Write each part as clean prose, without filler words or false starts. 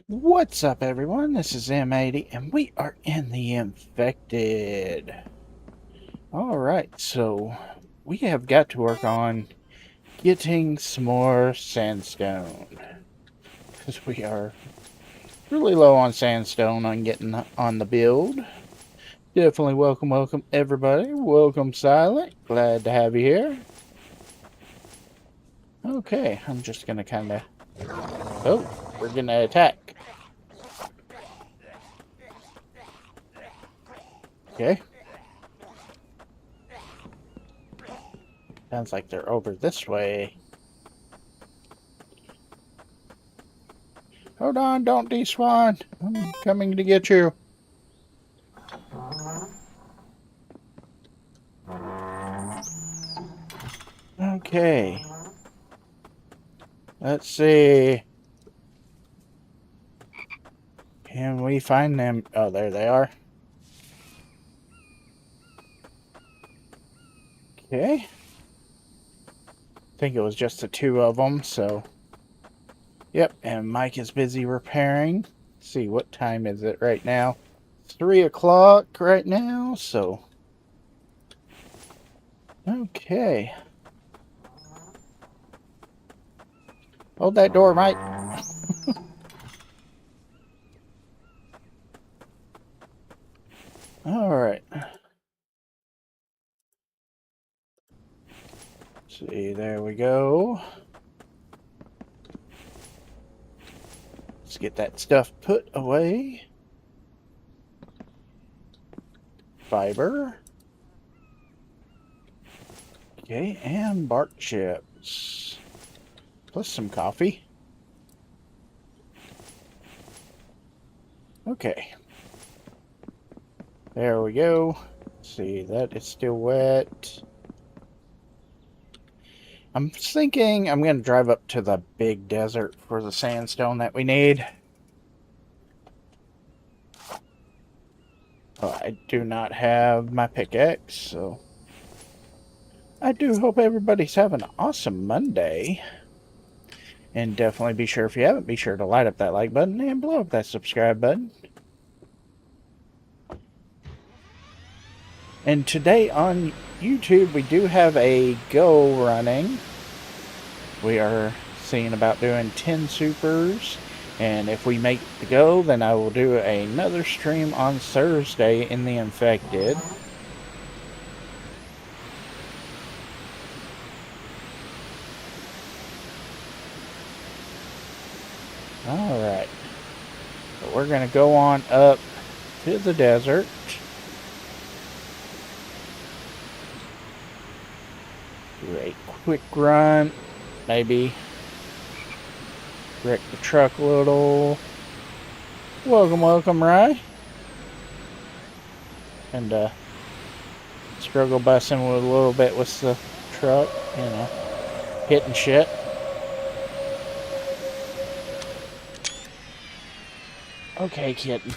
What's up, everyone? This is M80, and we are in the Infected. Alright, so we have got to work on getting some more sandstone. Because we are really low on sandstone on getting on the build. Definitely welcome, everybody. Welcome, Silent. Glad to have you here. Okay, I'm just going to kind of... Oh, we're going to attack. Okay. Sounds like they're over this way. Hold on, don't despawn. I'm coming to get you. Okay. Let's see. Can we find them? Oh, there they are. Okay. I think it was just the two of them, so. Yep, and Mike is busy repairing. Let's see, what time is it right now? It's 3 o'clock right now, so. Okay. Hold that door, Mike. Alright. See, there we go. Let's get that stuff put away. Fiber. Okay, and bark chips. Plus some coffee. Okay. There we go. Let's see, that is still wet. I'm thinking I'm going to drive up to the big desert for the sandstone that we need. Oh, I do not have my pickaxe, so I do hope everybody's having an awesome Monday. And definitely be sure, if you haven't, be sure to light up that like button and blow up that subscribe button. And today on YouTube, we do have a go running. We are seeing about doing 10 supers. And if we make the go, then I will do another stream on Thursday in the Infected. Alright. But we're going to go on up to the desert. Do a quick run. Maybe wreck the truck a little. Welcome, Rye. And struggle busing with a little bit with the truck, you know, hitting shit. Okay, kitten.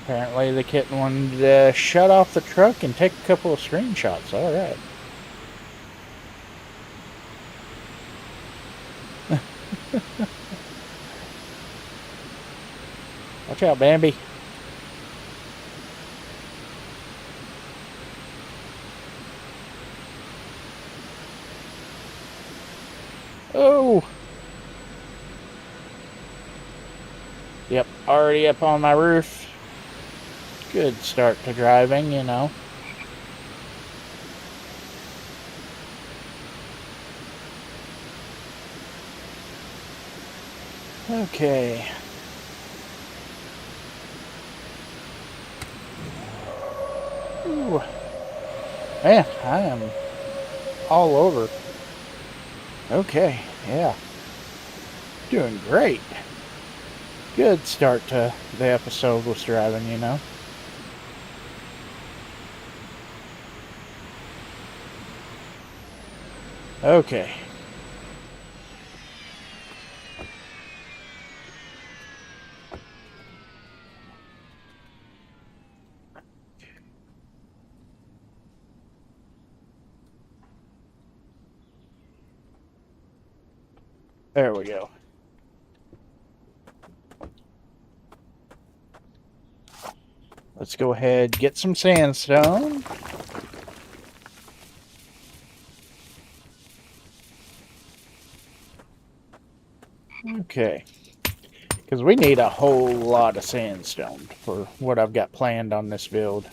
Apparently the kitten wanted to shut off the truck and take a couple of screenshots. Alright. Watch out, Bambi. Oh! Yep, already up on my roof. Good start to driving, you know. Okay. Ooh. Man, I am all over. Okay, yeah. Doing great. Good start to the episode with driving, you know. Okay. There we go. Let's go ahead, get some sandstone. Okay. Because we need a whole lot of sandstone for what I've got planned on this build.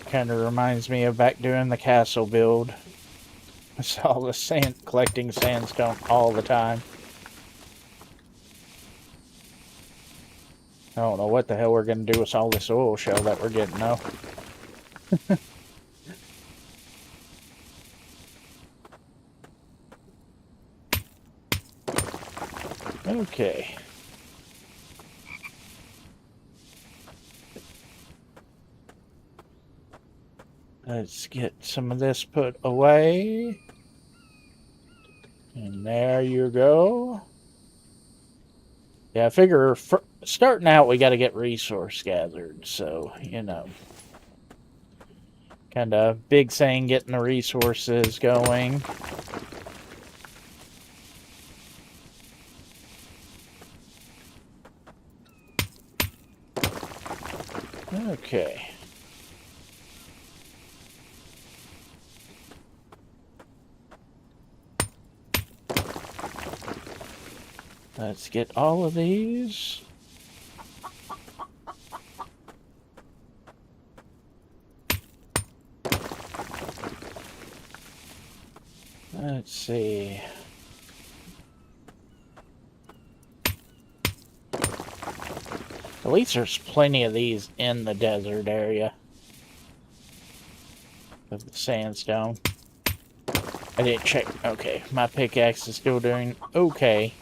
Kind of reminds me of back doing the castle build. It's all the sand, collecting sandstone all the time. I don't know what the hell we're going to do with all this oil shell that we're getting, though. Okay. Let's get some of this put away. And there you go. Yeah, I figure starting out we got to get resource gathered. So, you know. Kind of big thing getting the resources going. Okay. Let's get all of these. Let's see. At least there's plenty of these in the desert area of the sandstone. I didn't check. Okay, my pickaxe is still doing okay.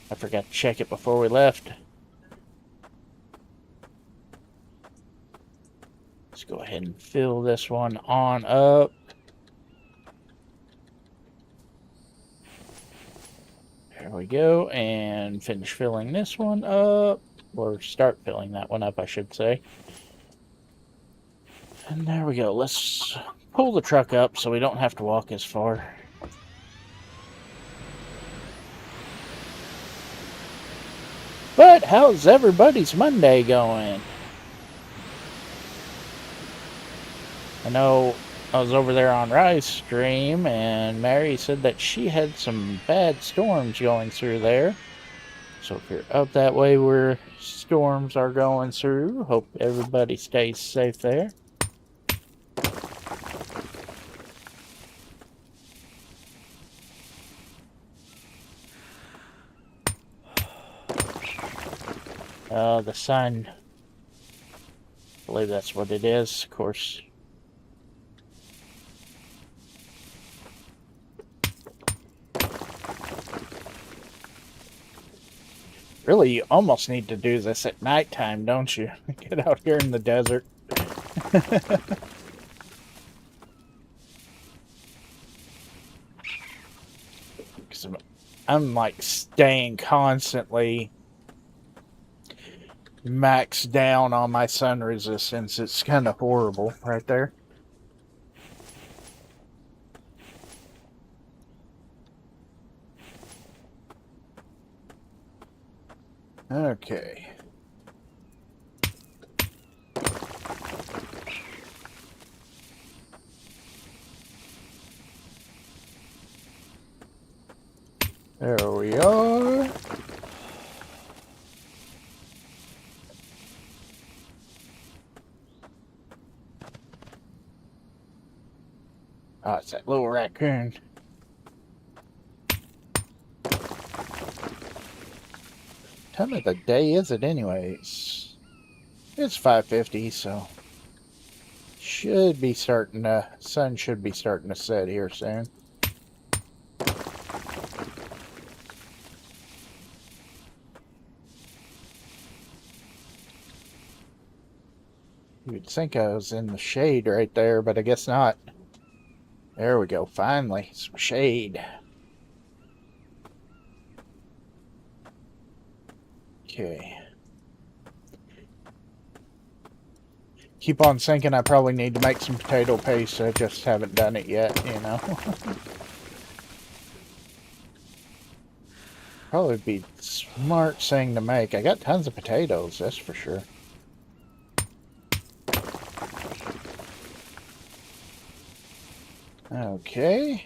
I forgot to check it before we left. Let's go ahead and fill this one on up. There we go, and finish filling this one up. Or start filling that one up, I should say. And there we go. Let's pull the truck up so we don't have to walk as far. But how's everybody's Monday going? I know I was over there on Rye's stream, and Mary said that she had some bad storms going through there. So if you're up that way where storms are going through, hope everybody stays safe there. The sun. I believe that's what it is, of course. Really, you almost need to do this at nighttime, don't you? Get out here in the desert. Because I'm like staying constantly maxed down on my sun resistance. It's kind of horrible right there. Okay. There we are. Oh, it's that little raccoon. Time of the day is it anyways? It's 5:50, so should be starting to, sun should be starting to set here soon. You'd think I was in the shade right there, but I guess not. There we go, finally, some shade. Okay. keep on thinking I probably need to make some potato paste. I just haven't done it yet, you know. Probably be a smart thing to make. I got tons of potatoes, that's for sure. Okay.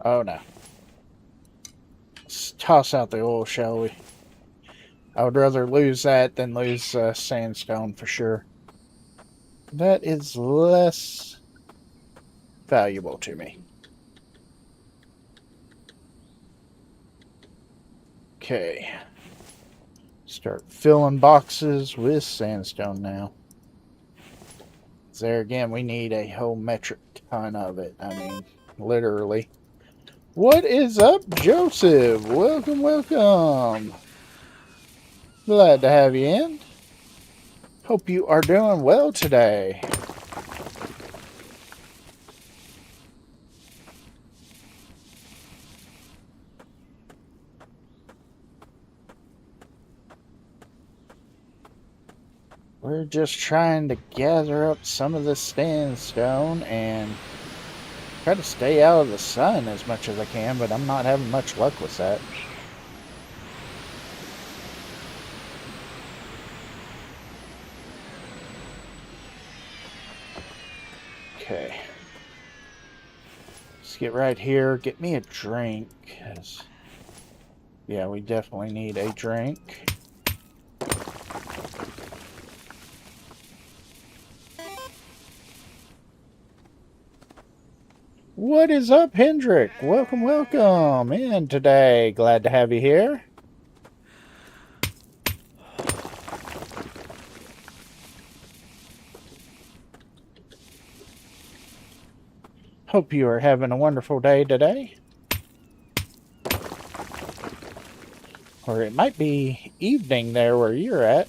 Oh no. Let's toss out the oil, shall we? I would rather lose that than lose sandstone for sure. That is less valuable to me. Okay. Start filling boxes with sandstone now. There again, we need a whole metric ton of it. I mean, literally. What is up, Joseph? Welcome, welcome. Glad to have you in. Hope you are doing well today. We're just trying to gather up some of the sandstone and try to stay out of the sun as much as I can, but I'm not having much luck with that. Okay. Let's get right here. Get me a drink. Yeah, we definitely need a drink. What is up, Hendrick? Welcome, welcome in today. Glad to have you here. Hope you are having a wonderful day today. Or it might be evening there where you're at.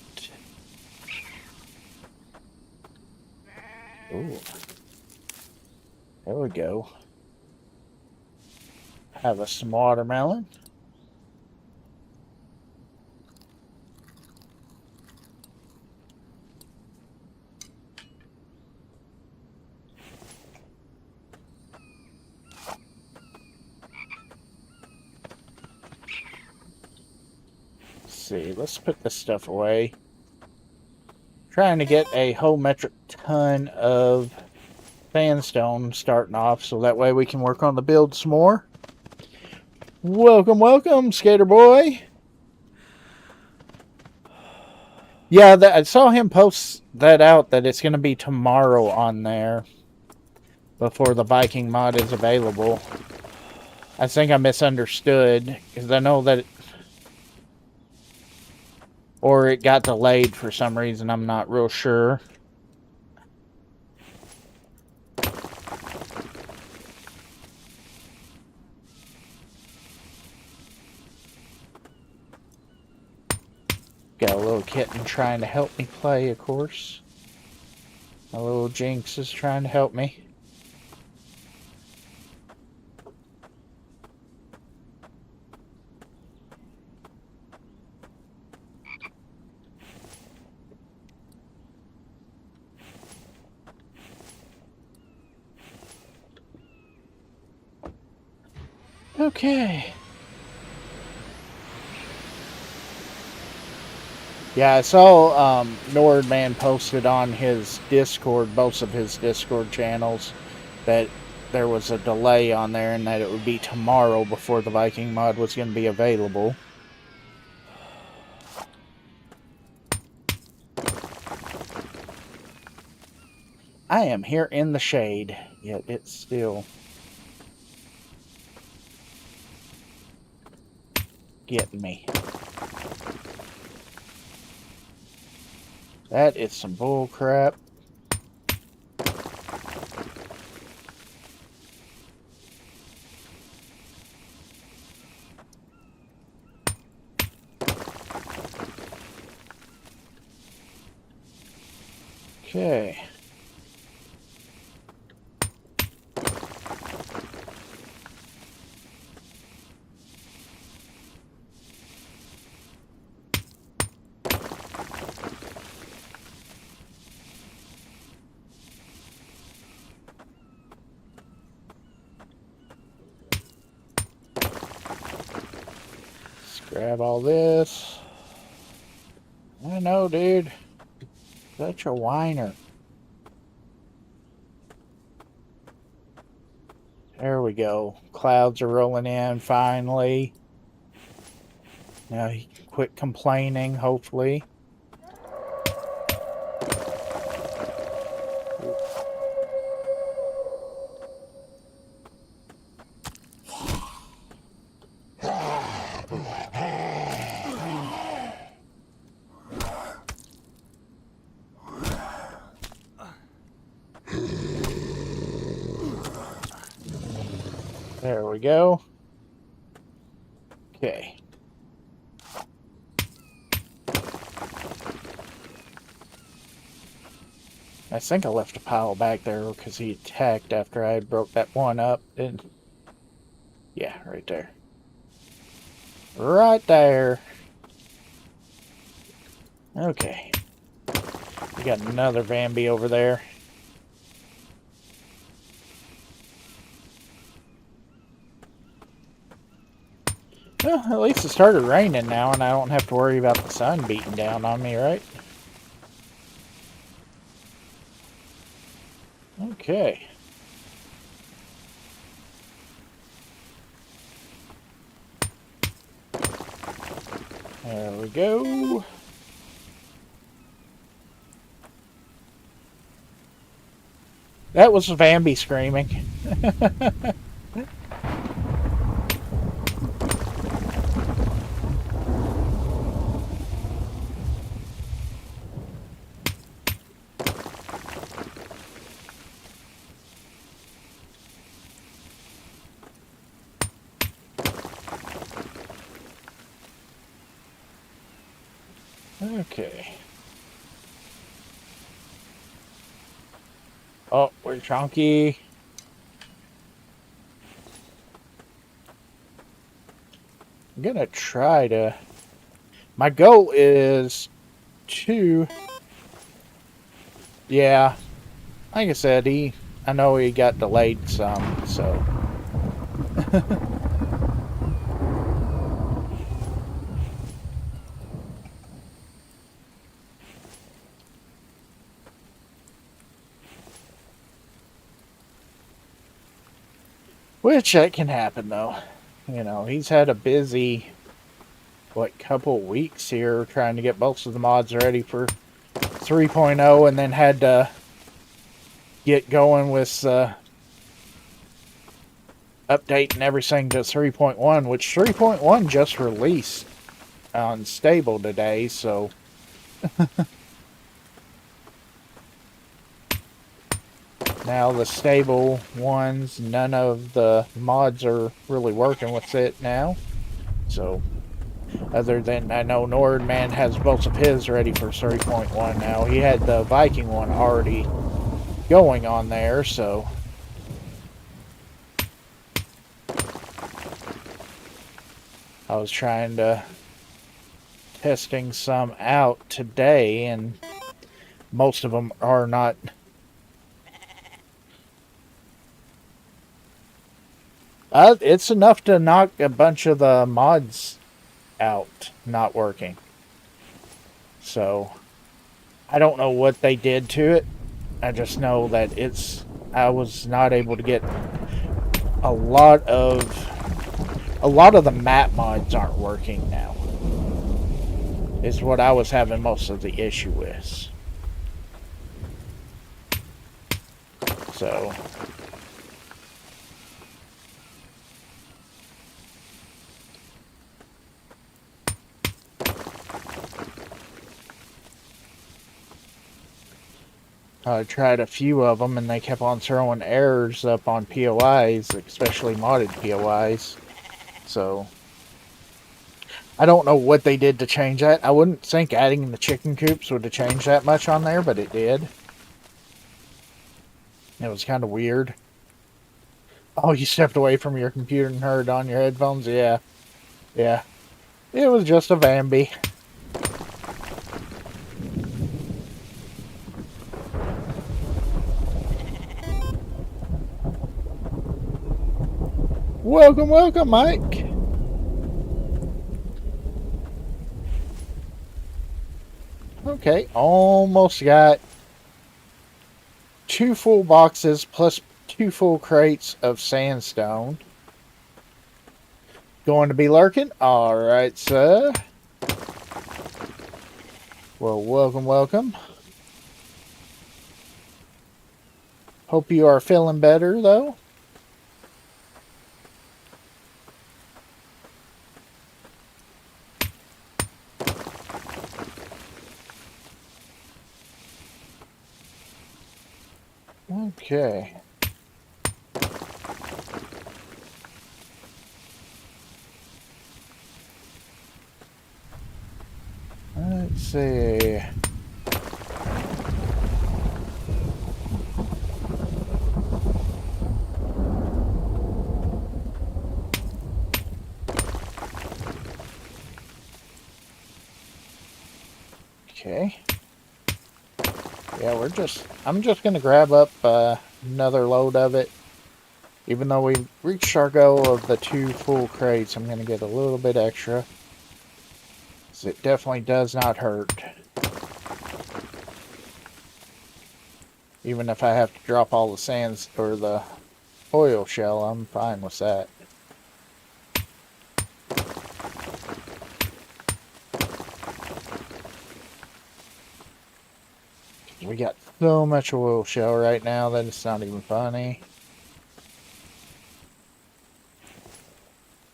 Ooh. There we go. Have us some watermelon. See, let's put this stuff away. Trying to get a whole metric ton of sandstone starting off so that way we can work on the build some more. Welcome, welcome, Skater Boy. Yeah, I saw him post that out that it's going to be tomorrow on there before the Viking mod is available. I think I misunderstood because I know that or it got delayed for some reason. I'm not real sure. Got a little kitten trying to help me play, of course. My little Jinx is trying to help me. Okay. Yeah, I saw Nordman posted on his Discord, both of his Discord channels, that there was a delay on there and that it would be tomorrow before the Viking mod was going to be available. I am here in the shade, yet it's still getting me. That is some bull crap. Okay. Grab all this. I know, dude. Such a whiner. There we go. Clouds are rolling in finally. Now he can quit complaining, hopefully. There we go. Okay. I think I left a pile back there because he attacked after I broke that one up. And yeah, right there. Right there. Okay. We got another Vamby over there. Well, at least it started raining now, and I don't have to worry about the sun beating down on me, right? Okay. There we go. That was Vamby screaming. Okay. Oh, we're chunky. I'm gonna try to... My goal is to... Yeah. Like I said, I know he got delayed some, so... Which, that can happen, though. You know, he's had a busy, couple weeks here trying to get both of the mods ready for 3.0, and then had to get going with updating everything to 3.1, which 3.1 just released on stable today, so... Now the stable ones, none of the mods are really working with it now. So, other than I know Nordman has both of his ready for 3.1 now. He had the Viking one already going on there, so... I was trying to... testing some out today, and most of them are not... it's enough to knock a bunch of the mods out not working. So, I don't know what they did to it. I just know that I was not able to get a lot of the map mods aren't working now. Is what I was having most of the issue with. So... I tried a few of them, and they kept on throwing errors up on POIs, especially modded POIs. So, I don't know what they did to change that. I wouldn't think adding the chicken coops would have changed that much on there, but it did. It was kind of weird. Oh, you stepped away from your computer and heard on your headphones? Yeah. Yeah. It was just a Vamby. Welcome, welcome, Mike. Okay, almost got 2 full boxes plus 2 full crates of sandstone. Going to be lurking? Alright, sir. Well, welcome, welcome. Hope you are feeling better, though. Okay. Let's see. Okay. Yeah, I'm just going to grab up another load of it. Even though we reached our goal of the 2 full crates, I'm going to get a little bit extra. 'Cause it definitely does not hurt. Even if I have to drop all the sands or the oil shell, I'm fine with that. We got so much oil shell right now that it's not even funny.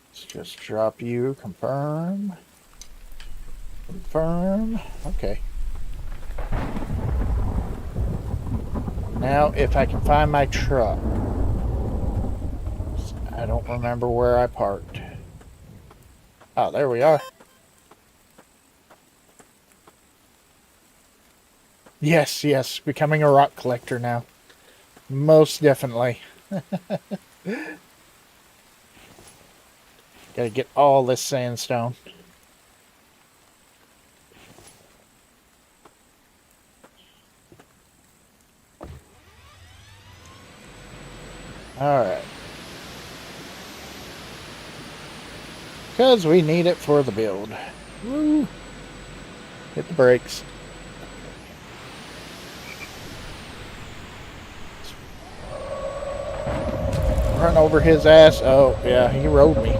Let's just drop you. Confirm. Confirm. Okay. Now, if I can find my truck. I don't remember where I parked. Oh, there we are. Yes, yes. Becoming a rock collector now. Most definitely. Gotta get all this sandstone. Alright. Because we need it for the build. Woo! Hit the brakes. Run over his ass. Oh, yeah, he rode me.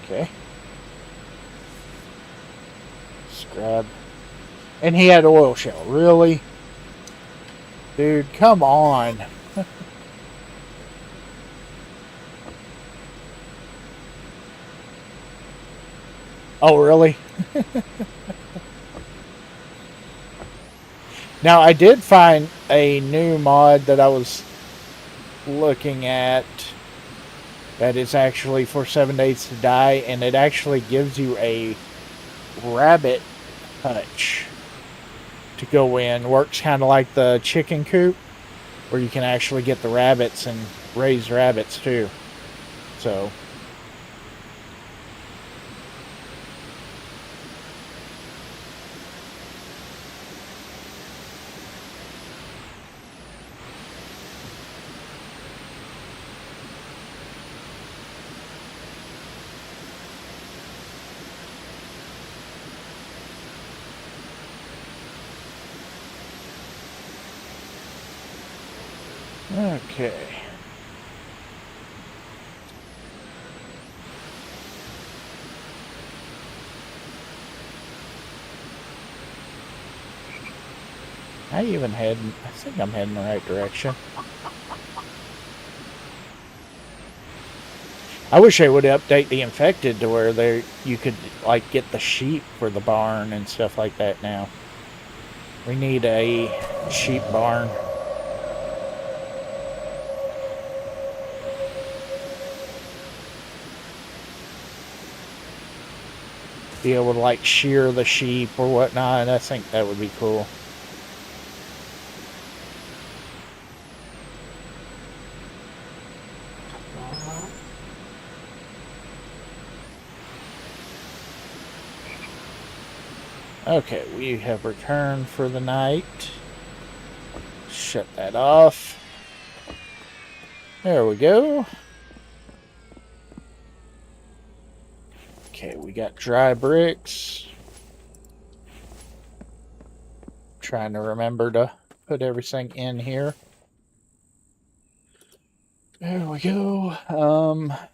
Okay. Scrub. And he had oil shell. Really? Dude, come on. Oh, really? Now, I did find a new mod that I was looking at that is actually for 7 Days to Die, and it actually gives you a rabbit hutch to go in. Works kind of like the chicken coop, where you can actually get the rabbits and raise rabbits too. So... Okay. I think I'm heading the right direction. I wish they would update the infected to where you could like get the sheep for the barn and stuff like that now. We need a sheep barn. Be able to like shear the sheep or whatnot. I think that would be cool. Okay, we have returned for the night. Shut that off. There we go. Okay, we got dry bricks. Trying to remember to put everything in here. There we go. I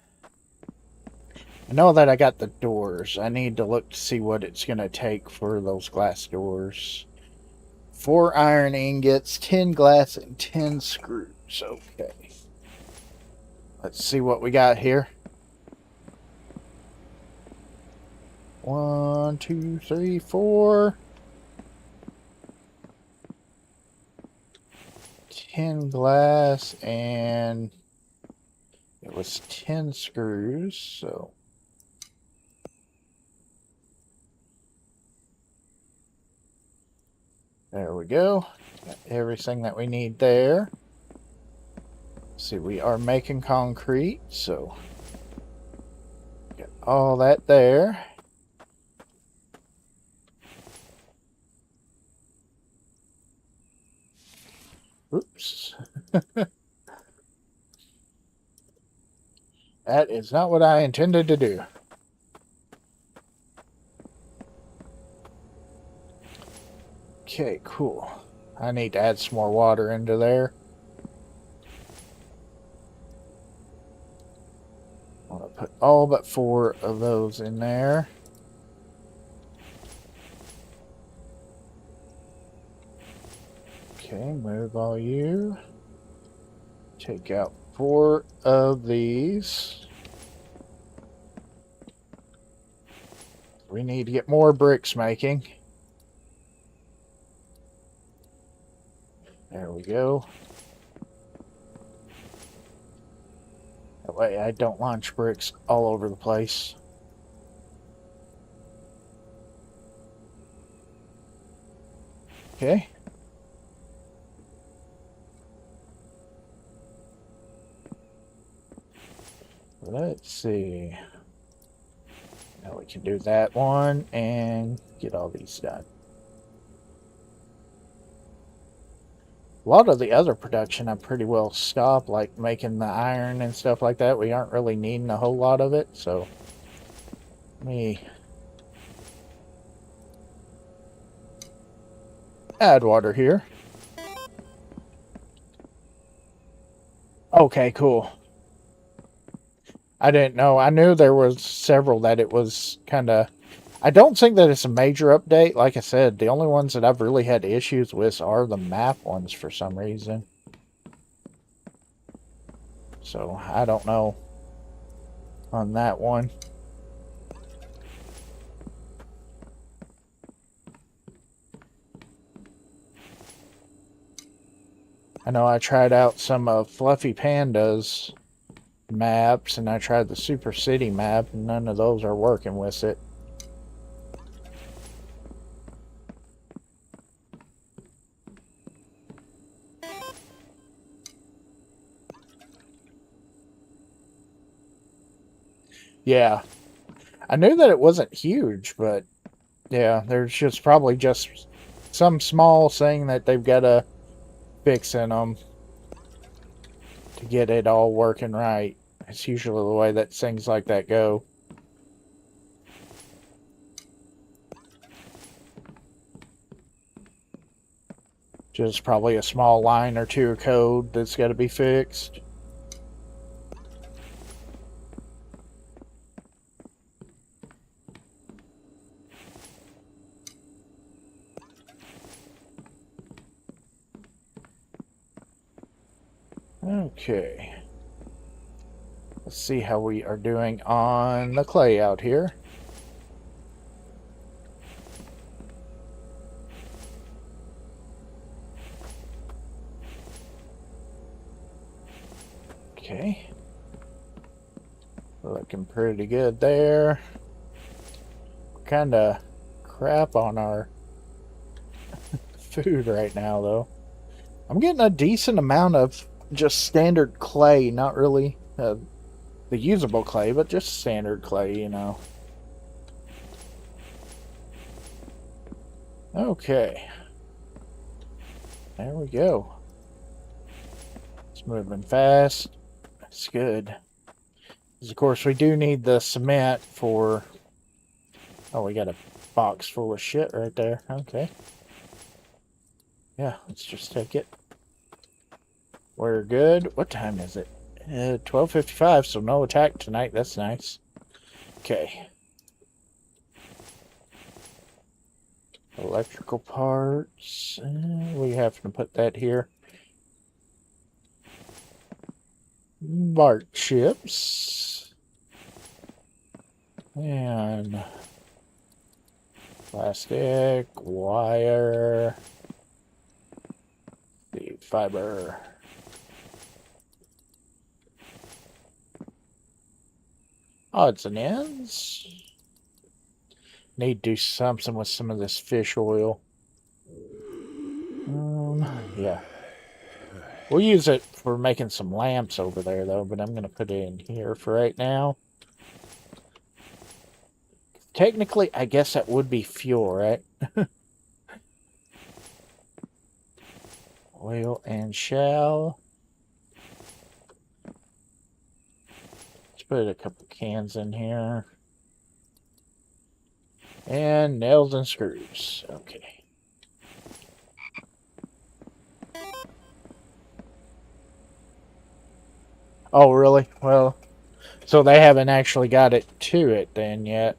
know that I got the doors. I need to look to see what it's going to take for those glass doors. 4 iron ingots, 10 glass, and 10 screws. Okay. Let's see what we got here. 1, 2, 3, 4. 10 glass, and it was 10 screws, so there we go. Got everything that we need there. See, we are making concrete, so got all that there. Oops. That is not what I intended to do. Okay, cool. I need to add some more water into there. I'm going to put all but 4 of those in there. Okay, move all you. Take out 4 of these. We need to get more bricks making. There we go. That way I don't launch bricks all over the place. Okay. Let's see. Now we can do that one and get all these done. A lot of the other production I pretty well stopped, like making the iron and stuff like that. We aren't really needing a whole lot of it, so let me add water here. Okay, cool. I didn't know. I knew there was several that it was kind of... I don't think that it's a major update. Like I said, the only ones that I've really had issues with are the map ones for some reason. So, I don't know on that one. I know I tried out some of Fluffy Panda's maps, and I tried the Super City map, and none of those are working with it. Yeah. I knew that it wasn't huge, but yeah, there's just probably just some small thing that they've got to fix in them to get it all working right. It's usually the way that things like that go. Just probably a small line or 2 of code that's got to be fixed. Okay. Let's see how we are doing on the clay out here. Okay. Looking pretty good there. Kind of crap on our food right now, though. I'm getting a decent amount of just standard clay, not really the usable clay, but just standard clay, you know. Okay. There we go. It's moving fast. That's good. Because of course we do need the cement for Oh, we got a box full of shit right there. Okay. Yeah, let's just take it. We're good. What time is it? 12:55, so no attack tonight. That's nice. Okay. Electrical parts. We have to put that here. Bark chips. And plastic, wire, the fiber. Odds and ends. Need to do something with some of this fish oil. Yeah. We'll use it for making some lamps over there, though, but I'm going to put it in here for right now. Technically, I guess that would be fuel, right? Oil and shell. Let's put a couple cans in here. And nails and screws. Okay. Oh, really? Well, so they haven't actually got it to it then yet.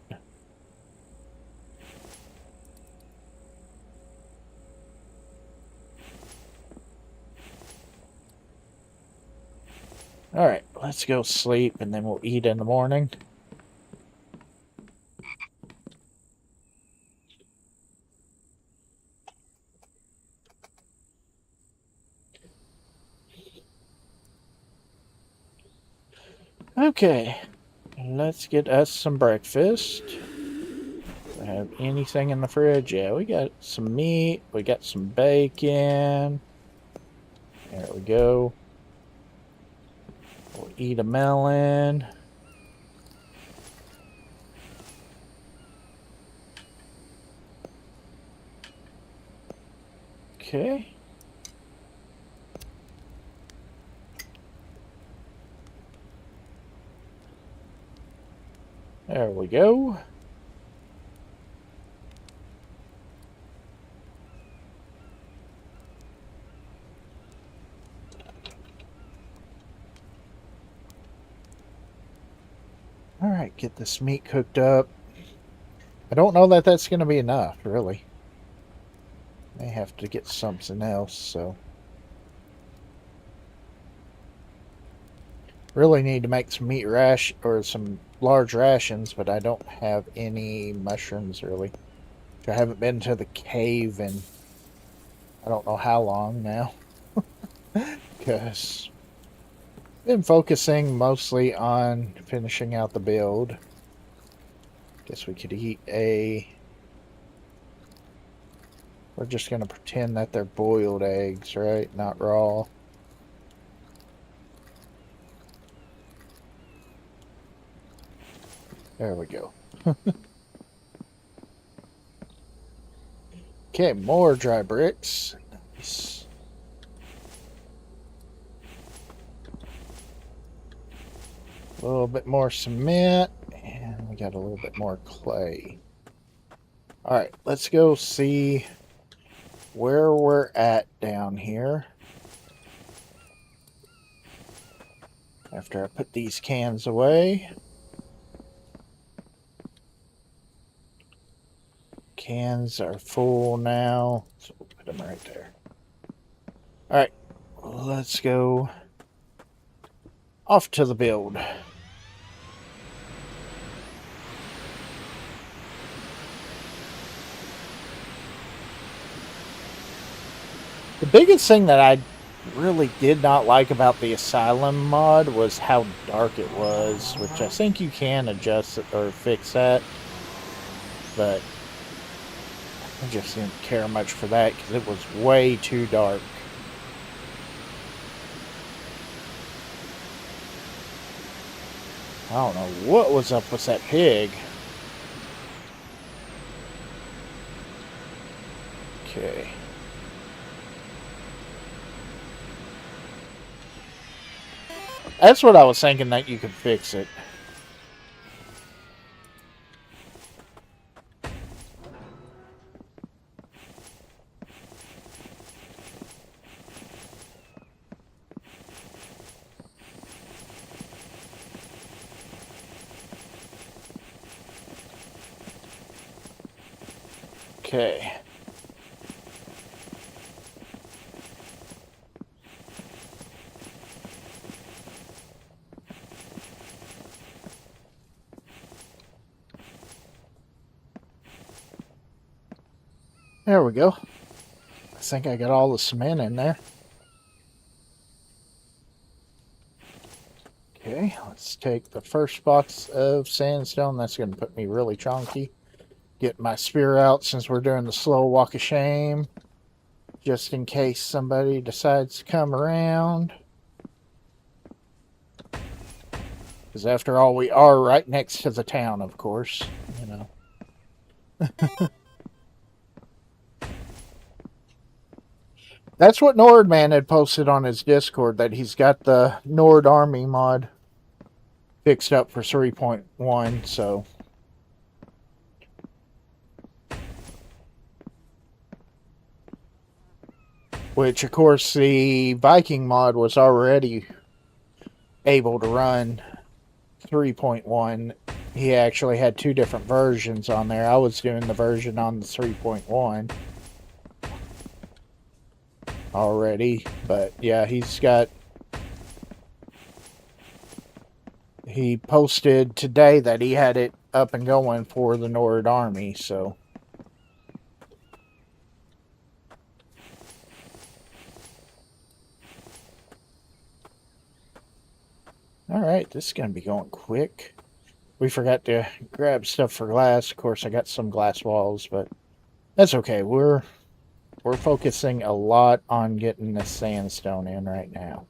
Alright, let's go sleep and then we'll eat in the morning. Okay, let's get us some breakfast. Do I have anything in the fridge? Yeah, we got some meat, we got some bacon. There we go. We'll eat a melon. Okay. There we go. Alright, get this meat cooked up. I don't know that that's going to be enough, really. May have to get something else, so. Really need to make some meat or some large rations, but I don't have any mushrooms, really. I haven't been to the cave in I don't know how long now. Because I've been focusing mostly on finishing out the build. Guess we could eat a... We're just going to pretend that they're boiled eggs, right? Not raw. There we go. Okay, more dry bricks. Nice. A little bit more cement, and we got a little bit more clay. Alright, let's go see where we're at down here. After I put these cans away. Cans are full now, so we'll put them right there. Alright, let's go off to the build. The biggest thing that I really did not like about the Asylum mod was how dark it was, which I think you can adjust it or fix that, but I just didn't care much for that because it was way too dark. I don't know what was up with that pig. Okay. That's what I was thinking, that you could fix it. Okay. There we go. I think I got all the cement in there. Okay, let's take the first box of sandstone. That's going to put me really chunky. Get my spear out since we're doing the slow walk of shame. Just in case somebody decides to come around. Because after all, we are right next to the town, of course. You know. That's what Nordman had posted on his Discord, that he's got the Nord Army mod fixed up for 3.1, so... Which, of course, the Viking mod was already able to run 3.1. He actually had two different versions on there. I was doing the version on the 3.1 already, but yeah, he's got... He posted today that he had it up and going for the Nord Army, so... Alright, this is going to be going quick. We forgot to grab stuff for glass. Of course, I got some glass walls, but that's okay. We're focusing a lot on getting this sandstone in right now.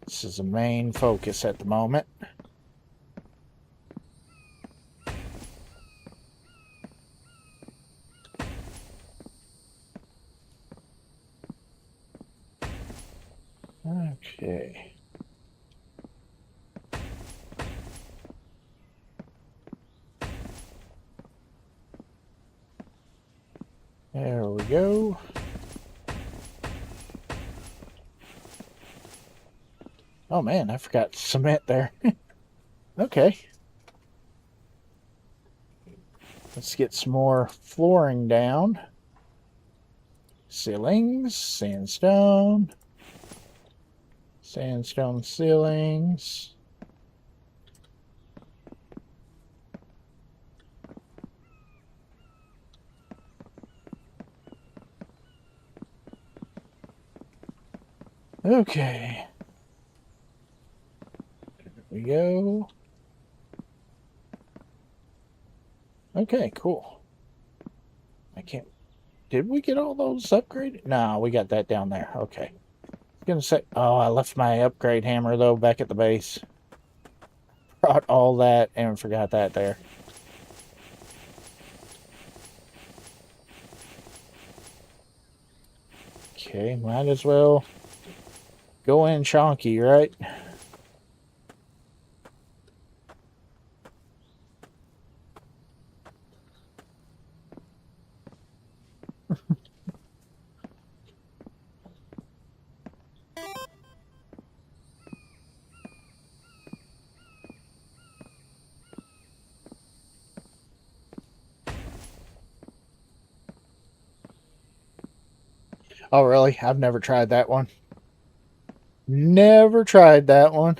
This is the main focus at the moment. Okay. There we go. Oh man, I forgot cement there. Okay. Let's get some more flooring down. Ceilings, sandstone. Sandstone ceilings. Okay. There we go. Okay, cool. I can't... Did we get all those upgraded? No, we got that down there. Okay. I was gonna say... Oh, I left my upgrade hammer, though, back at the base. Brought all that and forgot that there. Okay, might as well go in chonky, right? Oh, really? I've never tried that one. Never tried that one.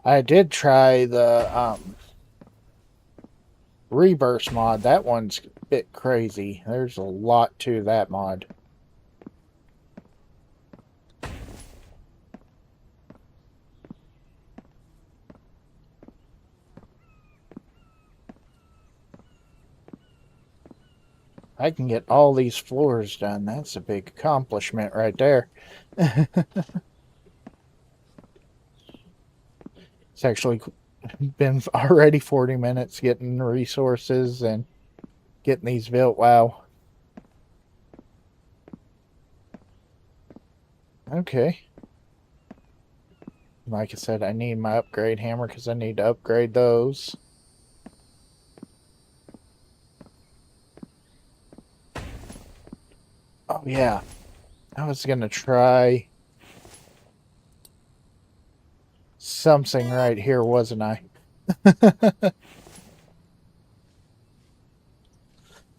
I did try the Reverse mod. That one's a bit crazy. There's a lot to that mod. I can get all these floors done. That's a big accomplishment right there. It's actually been already 40 minutes getting resources and getting these built. Wow. Okay. Like I said, I need my upgrade hammer because I need to upgrade those. Oh, yeah. I was going to try something right here, wasn't I?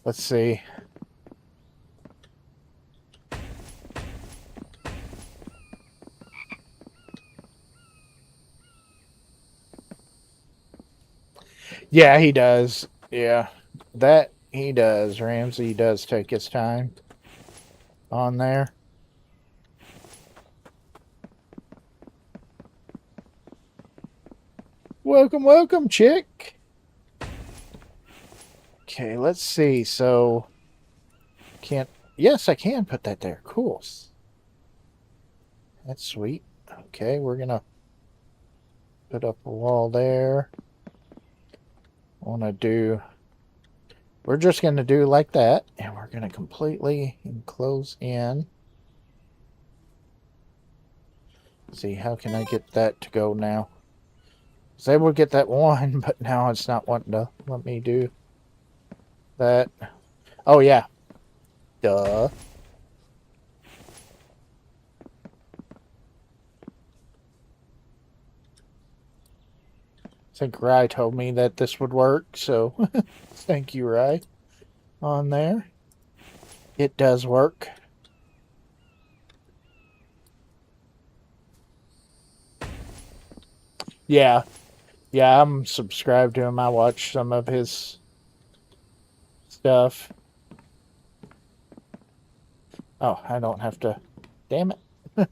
Let's see. Yeah, he does. Yeah, that he does. Ramsey does take his time on there. Welcome, welcome, chick. Okay, let's see. So, can't. Yes, I can put that there. Cool. That's sweet. Okay, we're gonna put up a wall there. Want to do. We're just gonna do like that, and we're gonna completely enclose in. See, how can I get that to go now? I was able to get that one, but now it's not wanting to let me do that. Oh, yeah. Duh. I think Rye told me that this would work, so thank you, Rye, on there. It does work. Yeah. Yeah, I'm subscribed to him. I watch some of his stuff. Oh, I don't have to. Damn it. Let's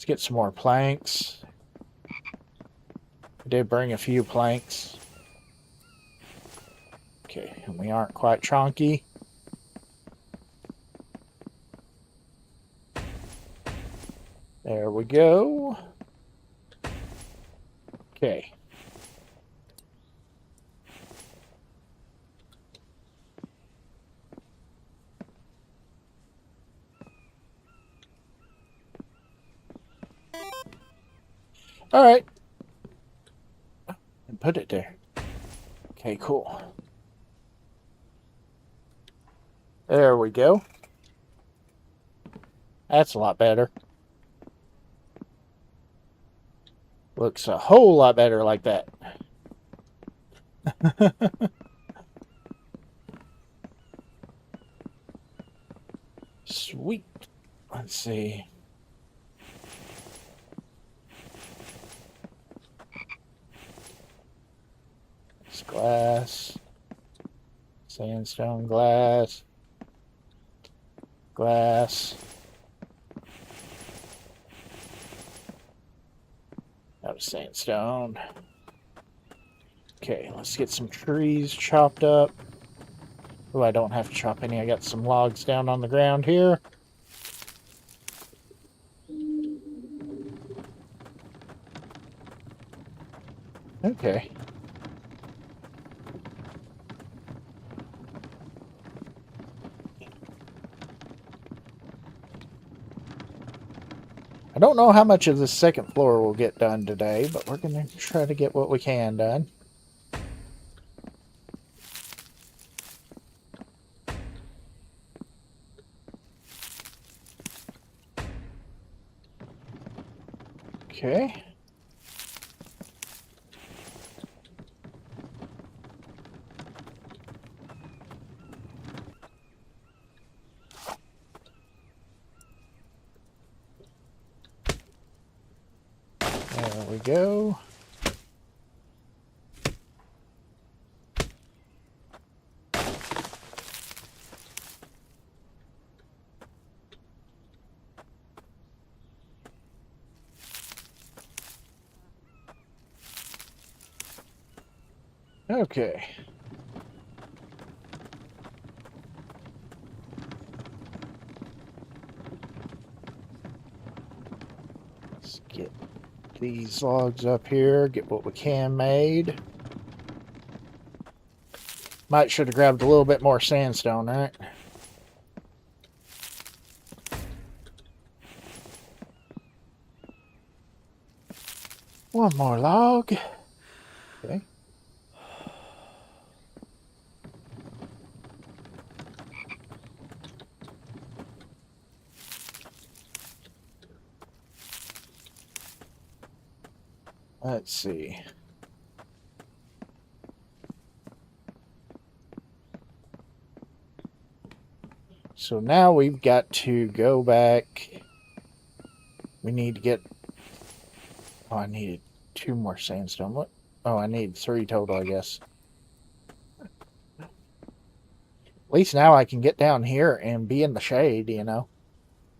get some more planks. I did bring a few planks. Okay, and we aren't quite chonky. There we go. Okay. All right. And put it there. Okay, cool. There we go. That's a lot better. Looks a whole lot better like that. Sweet. Let's see. It's glass. Sandstone glass. Glass. Out of sandstone. Okay, let's get some trees chopped up. Oh, I don't have to chop any. I got some logs down on the ground here. Okay. I don't know how much of the second floor will get done today, but we're going to try to get what we can done. Okay. There we go. Okay. Let's get these logs up here, get what we can made. Might should have grabbed a little bit more sandstone, right? One more log. Okay. Let's see. So now we've got to go back. We need to get... Oh, I needed 2 more sandstone. What? Oh, I need 3 total, I guess. At least now I can get down here and be in the shade, you know.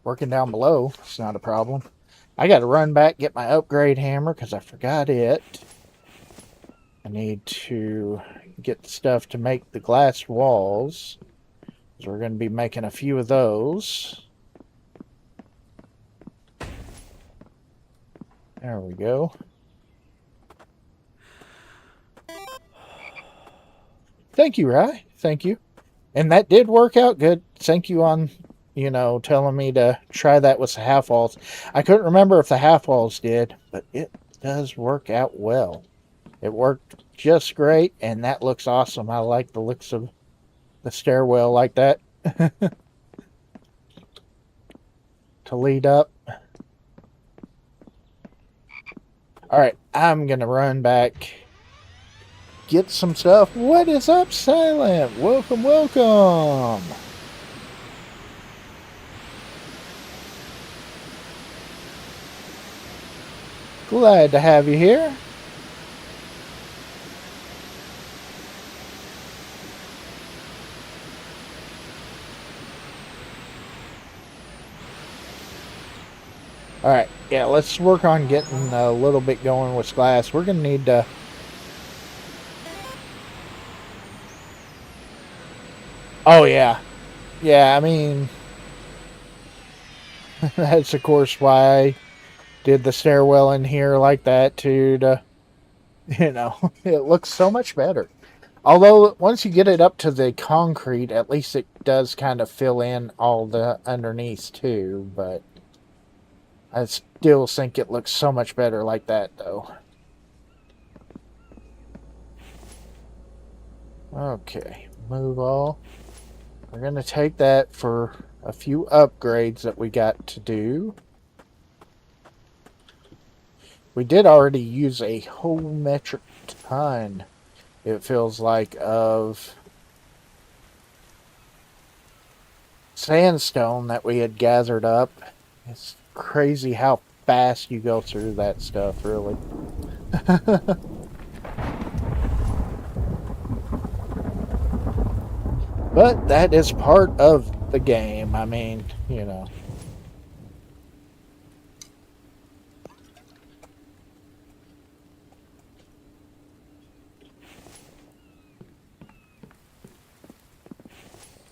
Working down below, it's not a problem. I got to run back, get my upgrade hammer, because I forgot it. I need to get the stuff to make the glass walls. So we're going to be making a few of those. There we go. Thank you, Rye. Thank you. And that did work out good. Thank you on, you know, telling me to try that with the half walls. I couldn't remember if the half walls did, but it does work out well. It worked just great, and that looks awesome. I like the looks of the stairwell like that. To lead up. Alright, I'm going to run back, get some stuff. What is up, Silent? Welcome, welcome. Glad to have you here. Alright, yeah, let's work on getting a little bit going with glass. We're going to need to... Oh, yeah. Yeah, I mean... that's, of course, why I did the stairwell in here like that, too, to... You know, it looks so much better. Although, once you get it up to the concrete, at least it does kind of fill in all the underneath, too, but... I still think it looks so much better like that, though. Okay, move all. We're going to take that for a few upgrades that we got to do. We did already use a whole metric ton, it feels like, of sandstone that we had gathered up. It's crazy how fast you go through that stuff, really. But that is part of the game. I mean, you know.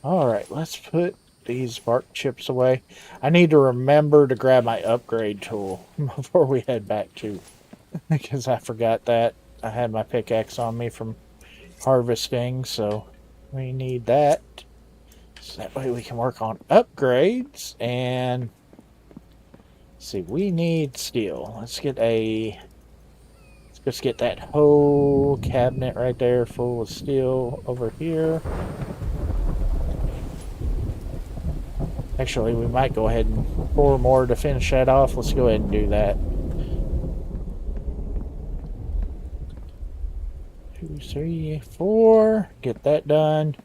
Alright, let's put these bark chips away. I need to remember to grab my upgrade tool before we head back too. Because I forgot that. I had my pickaxe on me from harvesting, so we need that. So that way we can work on upgrades. And see, we need steel. Let's just get that whole cabinet right there full of steel over here. Actually, we might go ahead and pour more to finish that off. Let's go ahead and do that. 2, 3, 4. Get that done.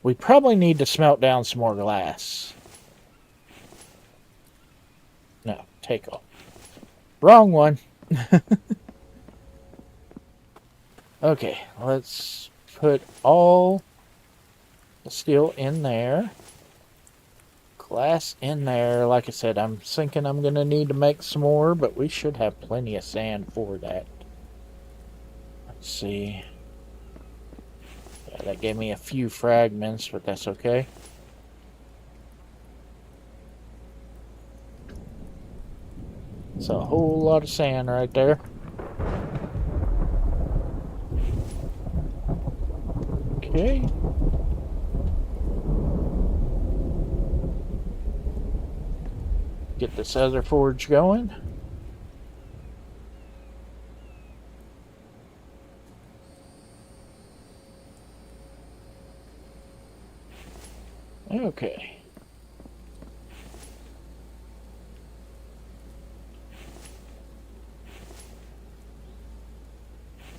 We probably need to smelt down some more glass. No, take off. Wrong one. Okay, let's put all the steel in there. Glass in there. Like I said, I'm thinking I'm going to need to make some more, but we should have plenty of sand for that. Let's see. Yeah, that gave me a few fragments, but that's okay. It's a whole lot of sand right there. Okay. Get this other forge going. Okay.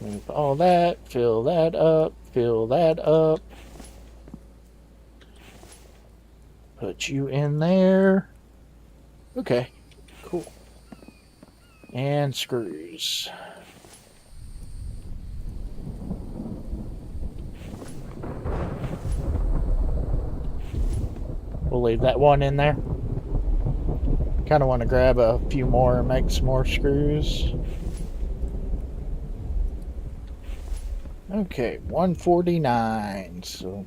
Move all that, fill that up, fill that up. Put you in there. Okay, cool. And screws. We'll leave that one in there. Kind of want to grab a few more and make some more screws. Okay, 149. So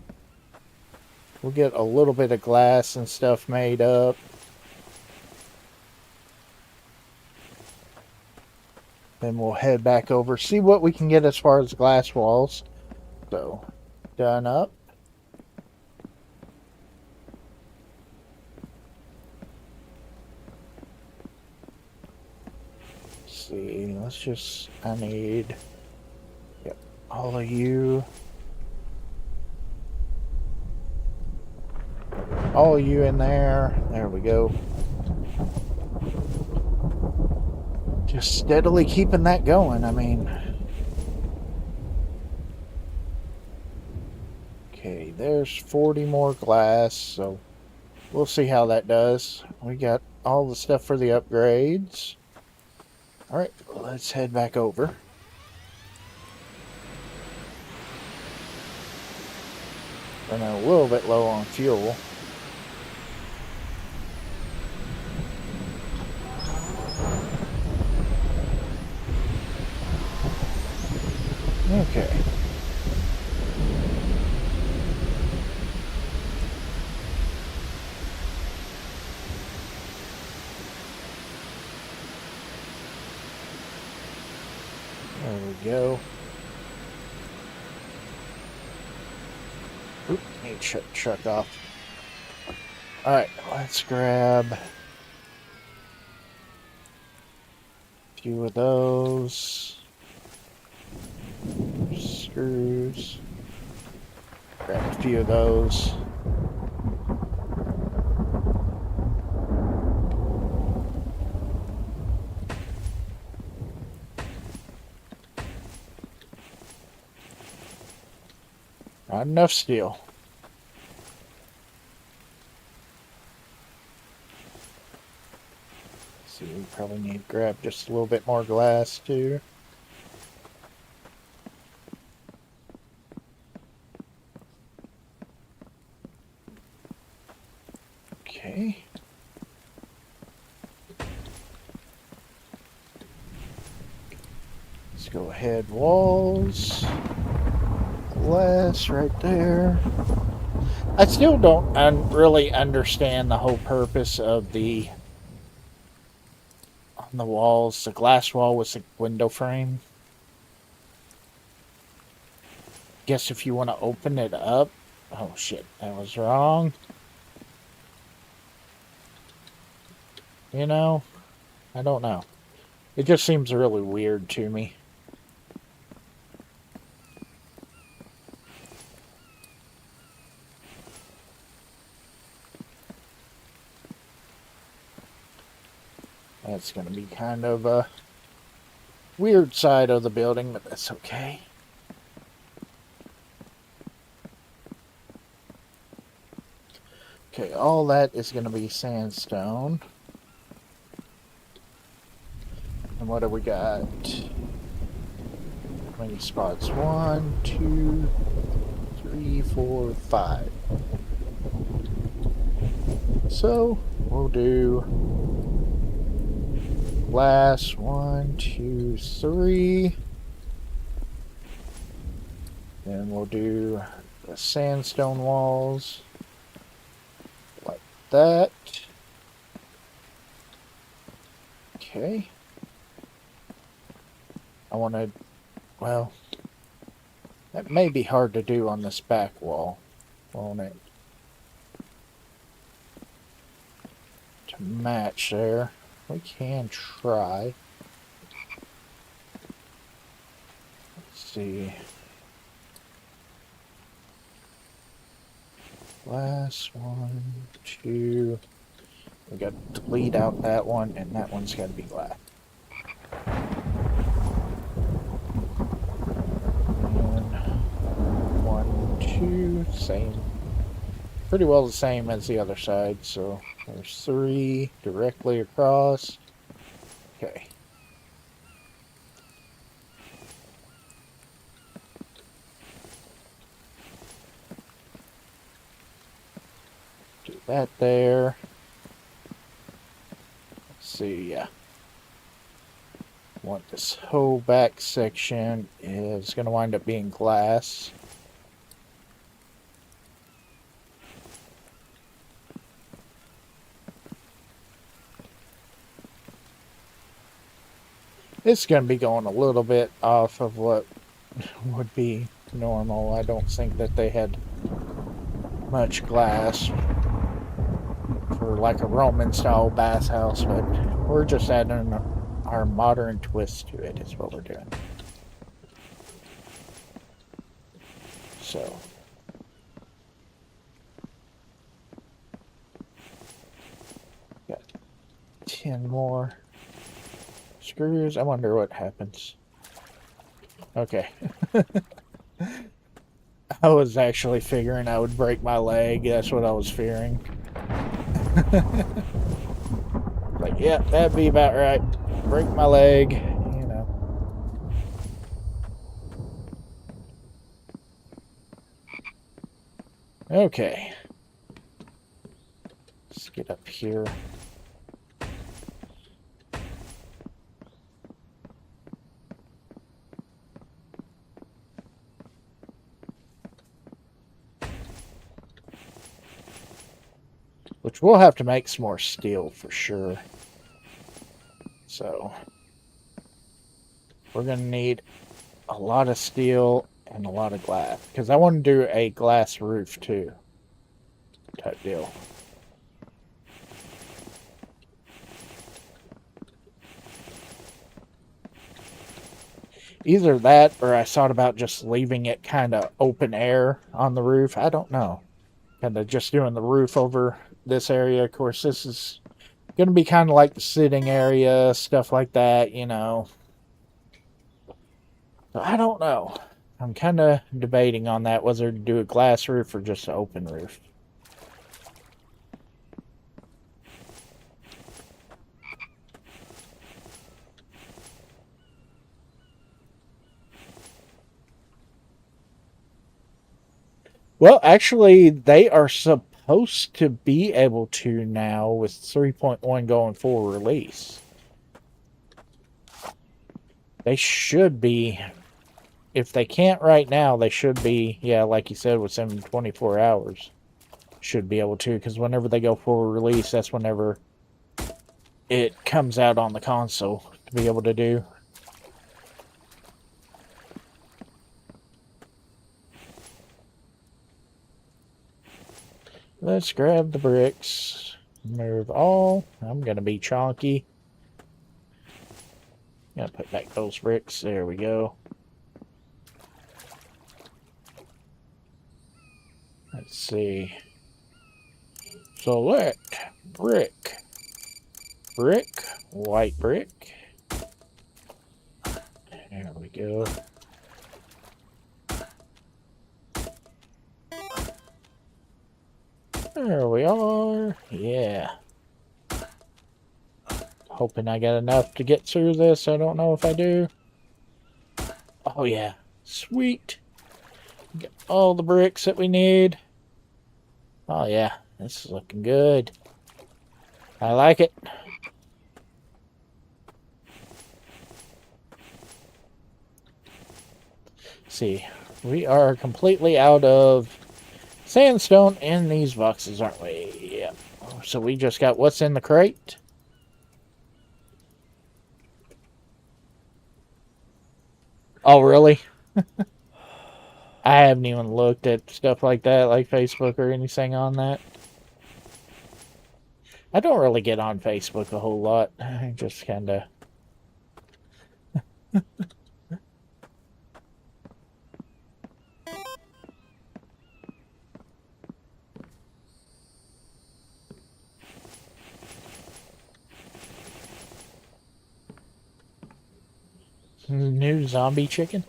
we'll get a little bit of glass and stuff made up. Then we'll head back over, see what we can get as far as glass walls. So, done up. See, I need, yep, all of you. All of you in there. There we go. Just steadily keeping that going. I mean, okay, there's 40 more glass, so we'll see how that does. We got all the stuff for the upgrades. Alright, let's head back over. Running a little bit low on fuel. Okay. There we go. Oop, need to shut the truck off. Alright, let's grab a few of those. Screws. Grab a few of those. Not enough steel. See, we probably need to grab just a little bit more glass too. Okay. Let's go ahead, walls. Glass right there. I still don't really understand the whole purpose of the on the walls, the glass wall with the window frame. Guess if you want to open it up. Oh shit, that was wrong. You know, I don't know. It just seems really weird to me. That's going to be kind of a weird side of the building, but that's okay. Okay, all that is going to be sandstone. And what do we got? How many spots? 1, 2, 3, 4, 5. So, we'll do glass 1, 2, 3. Then we'll do the sandstone walls like that. Okay. I want to, well, that may be hard to do on this back wall, won't it? To match there. We can try. Let's see. Last 1, 2. We got to delete out that one, and that one's got to be glass. same, pretty well the same as the other side. So there's 3 directly across. Okay. Do that there. Let's see, yeah. Want this whole back section is going to wind up being glass. It's going to be going a little bit off of what would be normal. I don't think that they had much glass for like a Roman style bathhouse, but we're just adding our modern twist to it is what we're doing. So got 10 more screws. I wonder what happens. Okay. I was actually figuring I would break my leg. That's what I was fearing. Like, yeah, that'd be about right. Break my leg, you know. Okay. Let's get up here. Which we'll have to make some more steel for sure. So we're going to need a lot of steel and a lot of glass. Because I want to do a glass roof too. Type deal. Either that or I thought about just leaving it kind of open air on the roof. I don't know. Kind of just doing the roof over this area. Of course, this is going to be kind of like the sitting area, stuff like that, you know. So I don't know. I'm kind of debating on that, whether to do a glass roof or just an open roof. Well, actually, they are supposed to be able to now with 3.1 going full release. They should be, if they can't right now, they should be, yeah, like you said, within 24 hours. Should be able to, because whenever they go full release, that's whenever it comes out on the console to be able to do. Let's grab the bricks. Move all. I'm going to be chonky. Gonna put back those bricks. There we go. Let's see. Select brick. Brick. White brick. There we go. There we are. Yeah. Hoping I got enough to get through this. I don't know if I do. Oh, yeah. Sweet. Get all the bricks that we need. Oh, yeah. This is looking good. I like it. See, we are completely out of sandstone in these boxes, aren't we? Yeah. So we just got what's in the crate. Oh, really? I haven't even looked at stuff like that, like Facebook or anything on that. I don't really get on Facebook a whole lot. I just kind of... New zombie chicken?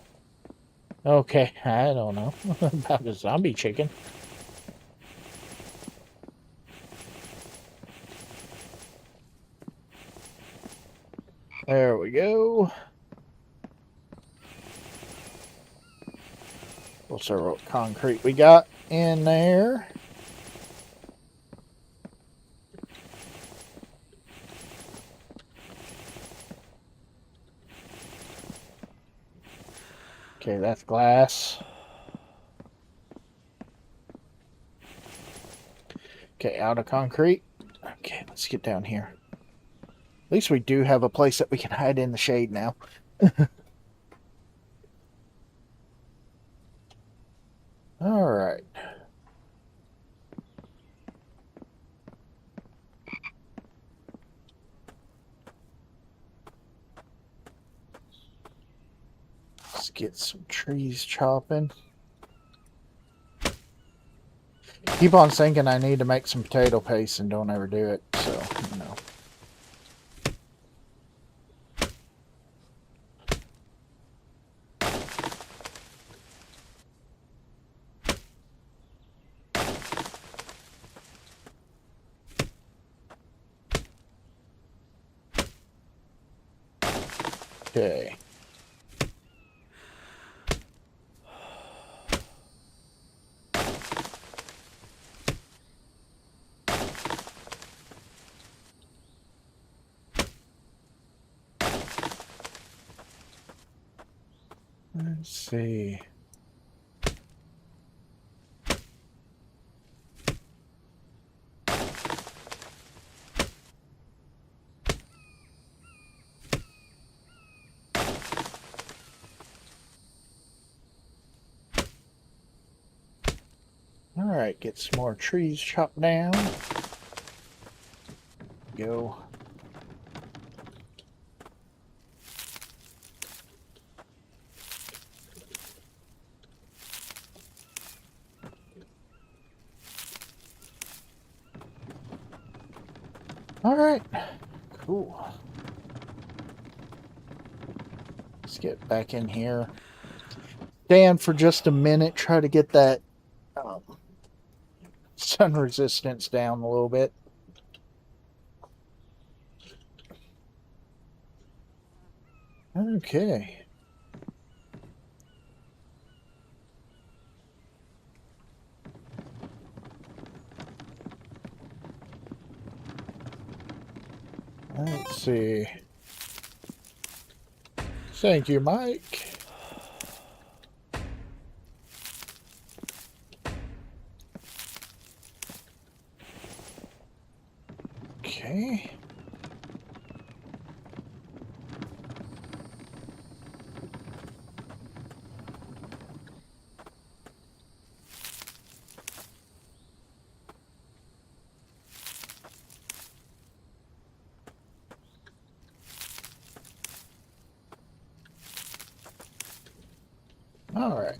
Okay, I don't know about a zombie chicken. There we go. We'll see what concrete we got in there. Okay, that's glass. Okay, out of concrete. Okay, let's get down here. At least we do have a place that we can hide in the shade now. All right. Let's get some trees chopping. Keep on thinking I need to make some potato paste and don't ever do it, so, you know. Okay. Let's see. All right, get some more trees chopped down. Go. All right, cool. Let's get back in here. Stand for just a minute, try to get that sun resistance down a little bit. Okay. Let's see. Thank you, Mike. Okay. All right.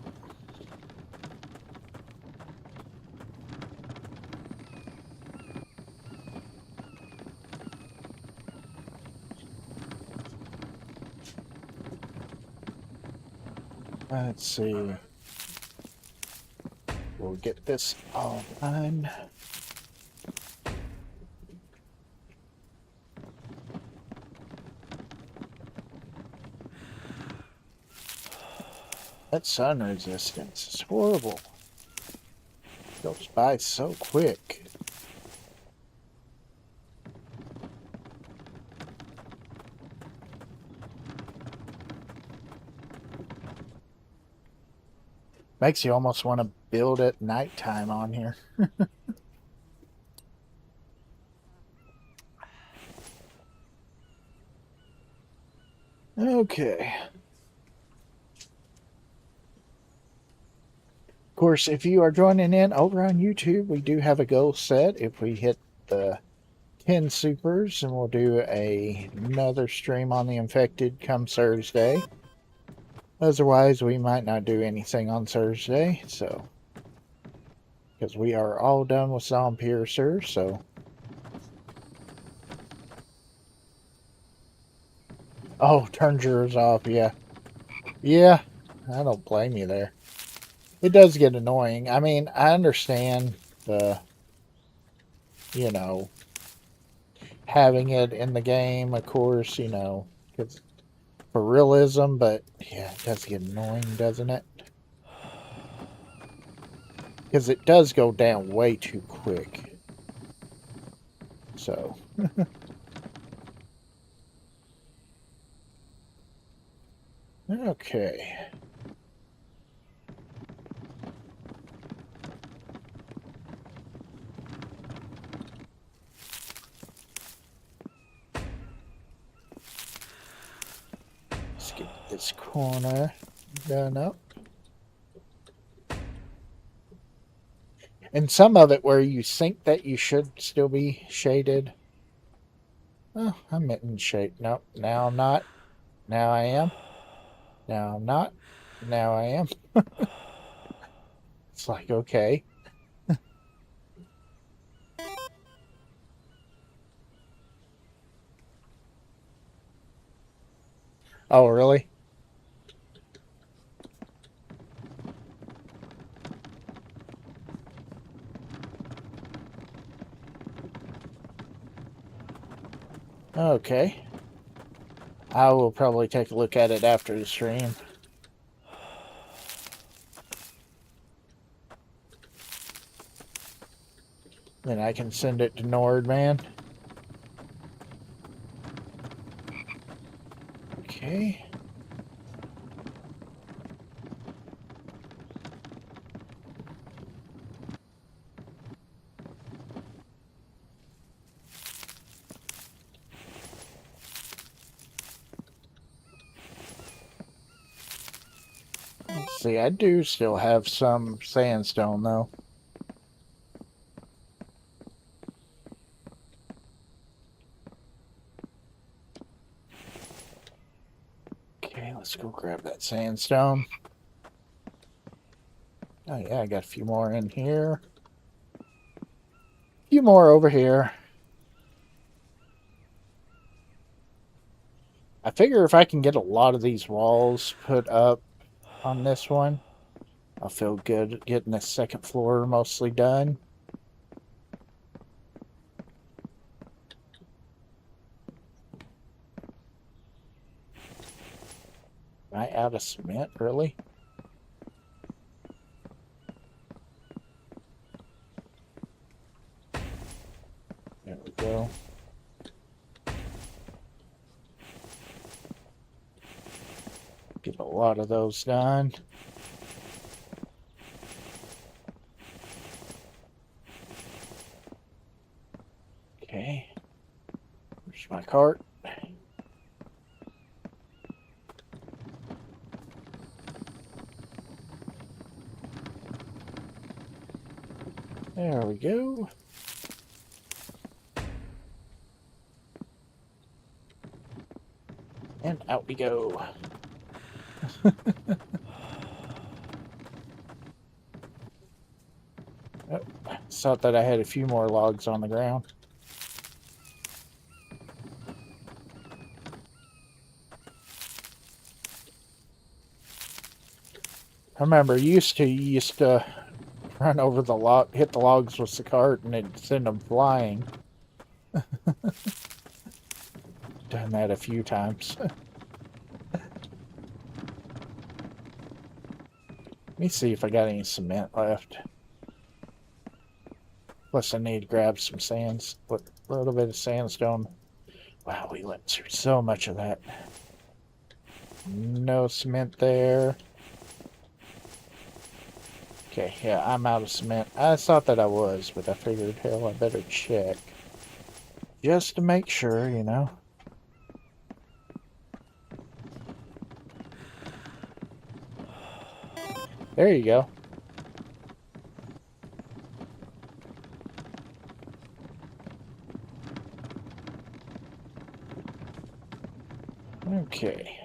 Let's see. We'll get this all done. That sun resistance is horrible. Goes by so quick. Makes you almost want to build at nighttime on here. Okay. Of course, if you are joining in over on YouTube, we do have a goal set. If we hit the 10 supers, and we'll do another stream on the infected come Thursday. Otherwise, we might not do anything on Thursday, so because we are all done with Zompiercer, so. Oh, turn yours off, yeah. Yeah, I don't blame you there. It does get annoying. I mean, I understand the, you know, having it in the game, of course, you know, because for realism, but yeah, it does get annoying, doesn't it? Because it does go down way too quick. So. Okay. Let's get this corner done up. And some of it where you think that you should still be shaded. Oh, I'm in shade. Nope. Now I'm not. Now I am. Now I'm not. Now I am. It's like, okay. Oh, really? Okay. I will probably take a look at it after the stream. Then I can send it to Nordman. Okay. Let's see, I do still have some sandstone, though. Okay, let's go grab that sandstone. Oh, yeah, I got a few more in here. A few more over here. I figure if I can get a lot of these walls put up on this one, I'll feel good getting the second floor mostly done. Am I out of cement, really? There we go. Get a lot of those done. Okay. Where's my cart? There we go. And out we go. Oh, thought that I had a few more logs on the ground. I remember you used to run over the log, hit the logs with the cart, and it'd send them flying. Done that a few times. Let me see if I got any cement left. Plus, I need to grab some sands, put a little bit of sandstone. Wow, we went through so much of that. No cement there. Okay, yeah, I'm out of cement. I thought that I was, but I figured, hell, I better check. Just to make sure, you know. There you go. Okay.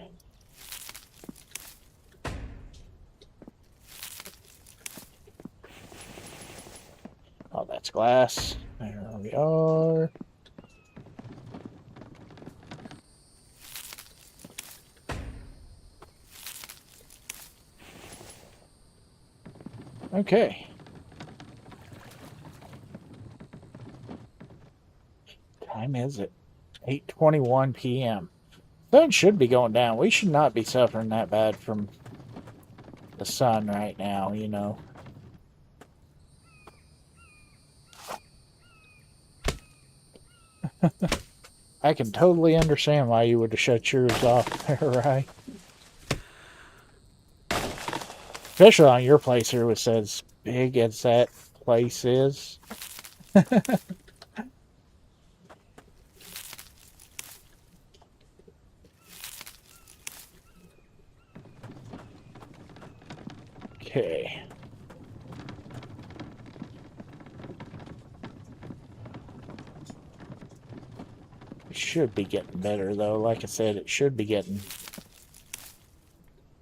Oh, that's glass. There we are. Okay. Time is it? 8:21 p.m. Sun should be going down. We should not be suffering that bad from the sun right now, you know. I can totally understand why you would have shut yours off there, right? Especially on your place here, was as big as that place is. Okay. It should be getting better, though. Like I said, it should be getting...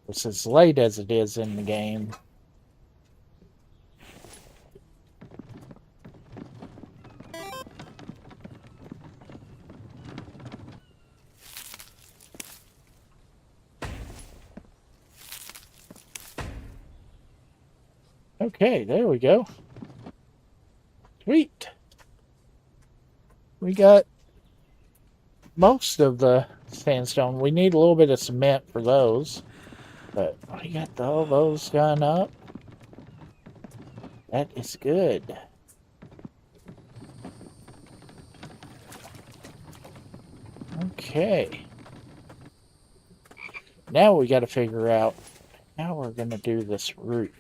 It's as late as it is in the game. Okay, there we go. Sweet. We got most of the sandstone. We need a little bit of cement for those. But we got all those gone up. That is good. Okay. Now we got to figure out how we're going to do this roof.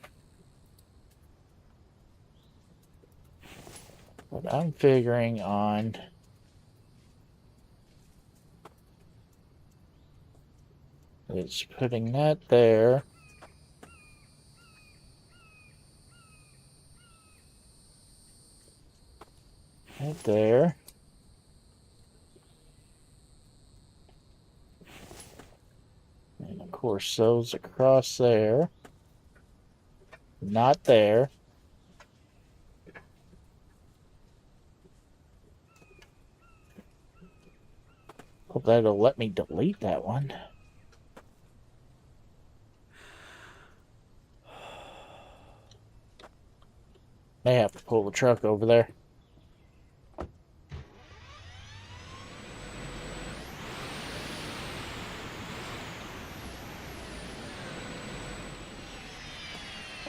What I'm figuring on is putting that there. Right there. And of course those across there. Not there. Hope that'll let me delete that one. May have to pull the truck over there.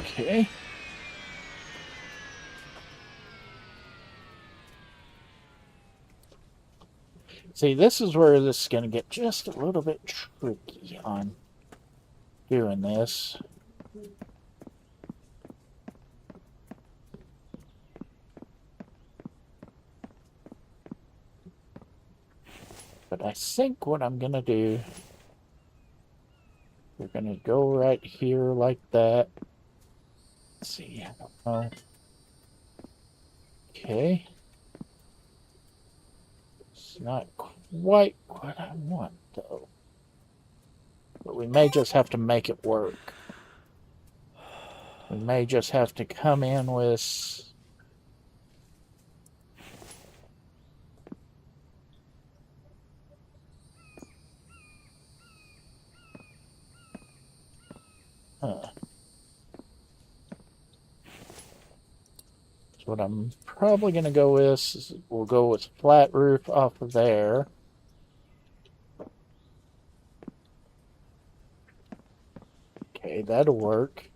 Okay. See, this is where this is going to get just a little bit tricky on doing this. But I think what I'm going to do, we're going to go right here like that. Let's see, I don't know. Okay. It's not quite what I want, though. But we may just have to make it work. We may just have to come in with... Huh. So what I'm probably going to go with is we'll go with flat roof off of there. Okay, that'll work.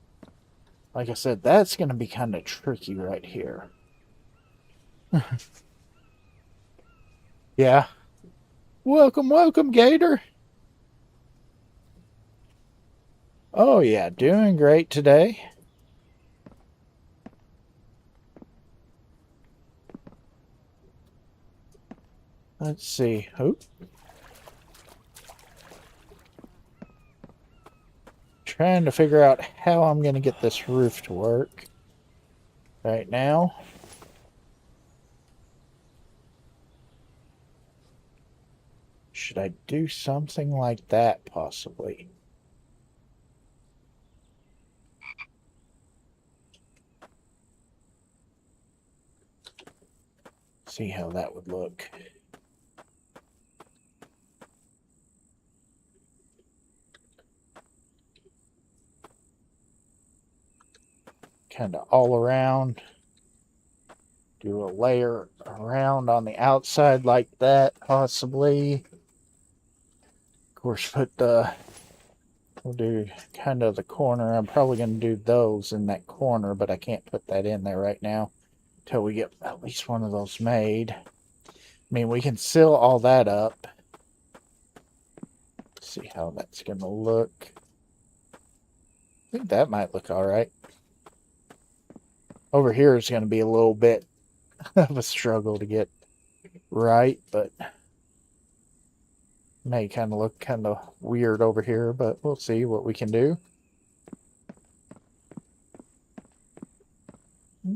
Like I said, that's going to be kind of tricky right here. Yeah. Welcome, welcome, Gator. Oh, yeah, doing great today. Let's see. Oh. Trying to figure out how I'm going to get this roof to work right now. Should I do something like that, possibly? See how that would look. Kind of all around. Do a layer around on the outside like that, possibly. Of course, we'll do kind of the corner. I'm probably going to do those in that corner, but I can't put that in there right now until we get at least one of those made. I mean, we can seal all that up. See how that's going to look. I think that might look all right. Over here is going to be a little bit of a struggle to get right, but may kind of look kind of weird over here, but we'll see what we can do.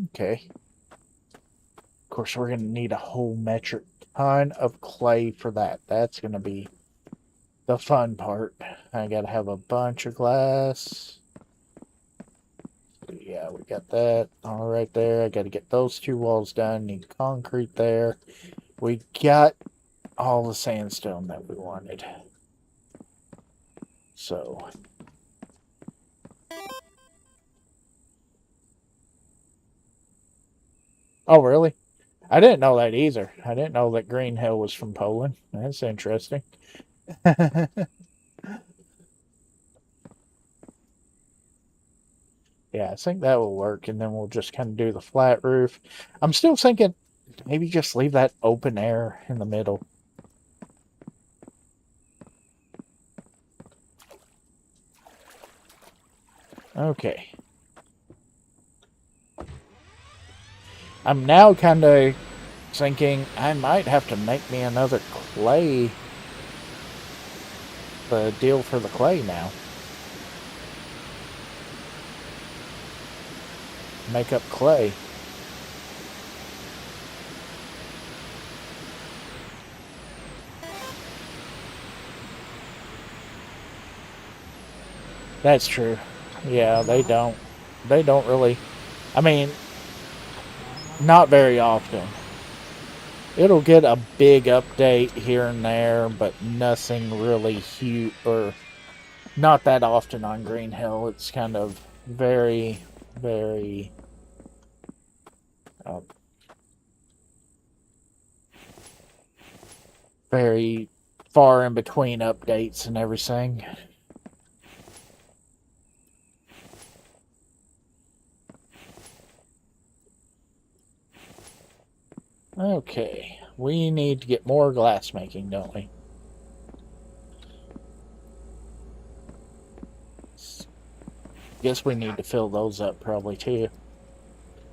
Okay. Of course, we're going to need a whole metric ton of clay for that. That's going to be the fun part. I got to have a bunch of glass. Yeah, we got that all right there. I got to get those 2 walls done. Need concrete there. We got all the sandstone that we wanted. So, oh really? I didn't know that either. I didn't know that Green Hill was from Poland. That's interesting. Yeah, I think that will work, and then we'll just kind of do the flat roof. I'm still thinking maybe just leave that open air in the middle. Okay. I'm now kind of thinking I might have to make me another clay. The deal for the clay now. Make up clay. That's true. Yeah, they don't. They don't really. I mean, not very often. It'll get a big update here and there, but nothing really huge, or not that often on Green Hill. It's kind of very, very uh, very far in between updates and everything. Okay, we need to get more glass making, don't we? Guess we need to fill those up probably too.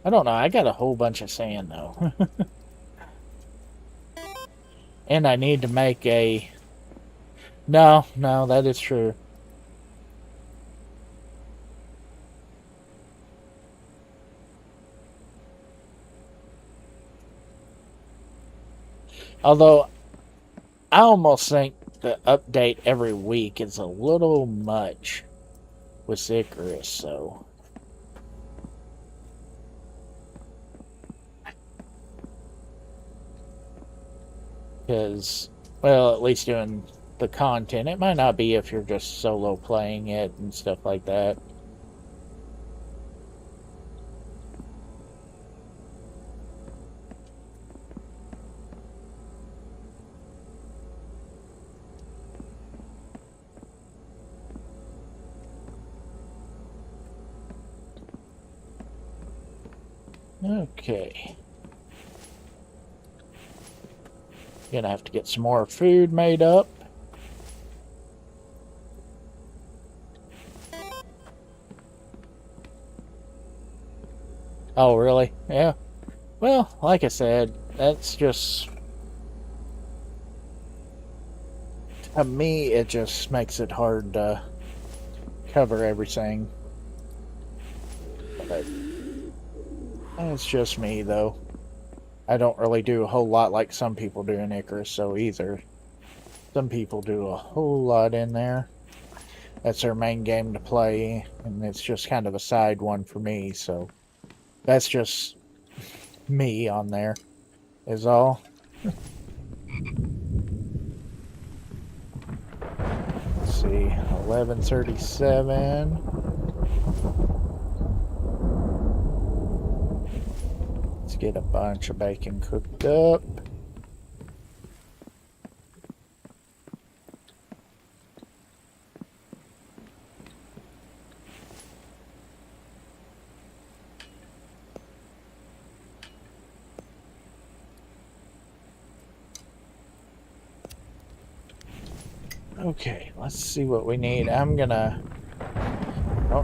I don't know, I got a whole bunch of sand though. And I need to make a... No, that is true. Although, I almost think the update every week is a little much with Icarus, so... Because, well, at least doing the content. It might not be if you're just solo playing it and stuff like that. Okay. Gonna have to get some more food made up. Oh, really? Yeah. Well, like I said, that's just... To me, it just makes it hard to cover everything. But it's just me, though. I don't really do a whole lot like some people do in Icarus, so either. Some people do a whole lot in there. That's their main game to play, and it's just kind of a side one for me, so that's just me on there, is all. Let's see, 11:37. Let's get a bunch of bacon cooked up. Okay, let's see what we need. I don't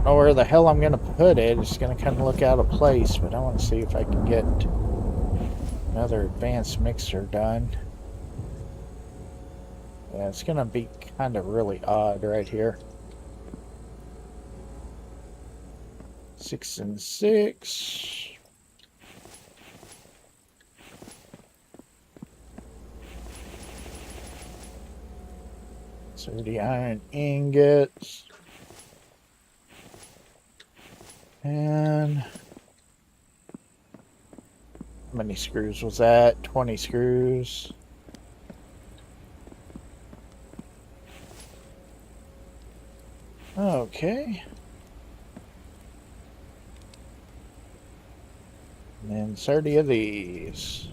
know where the hell I'm gonna put it. It's gonna kind of look out of place, but I want to see if I can get another advanced mixer done. Yeah, it's gonna be kind of really odd right here. 6 and 6. So the iron ingots. And how many screws was that? 20 screws. Okay. And then 30 of these.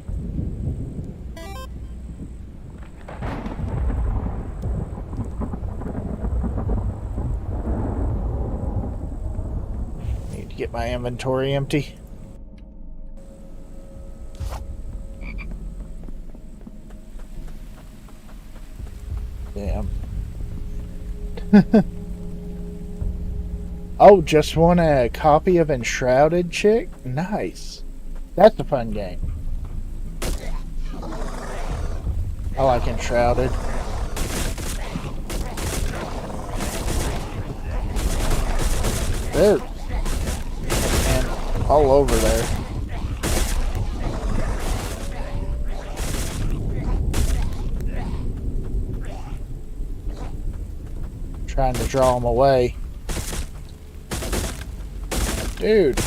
Need to get my inventory empty. Damn. Oh, just want a copy of Enshrouded, chick? Nice. That's a fun game. I like Enshrouded. They're all over there. Trying to draw them away. Dude.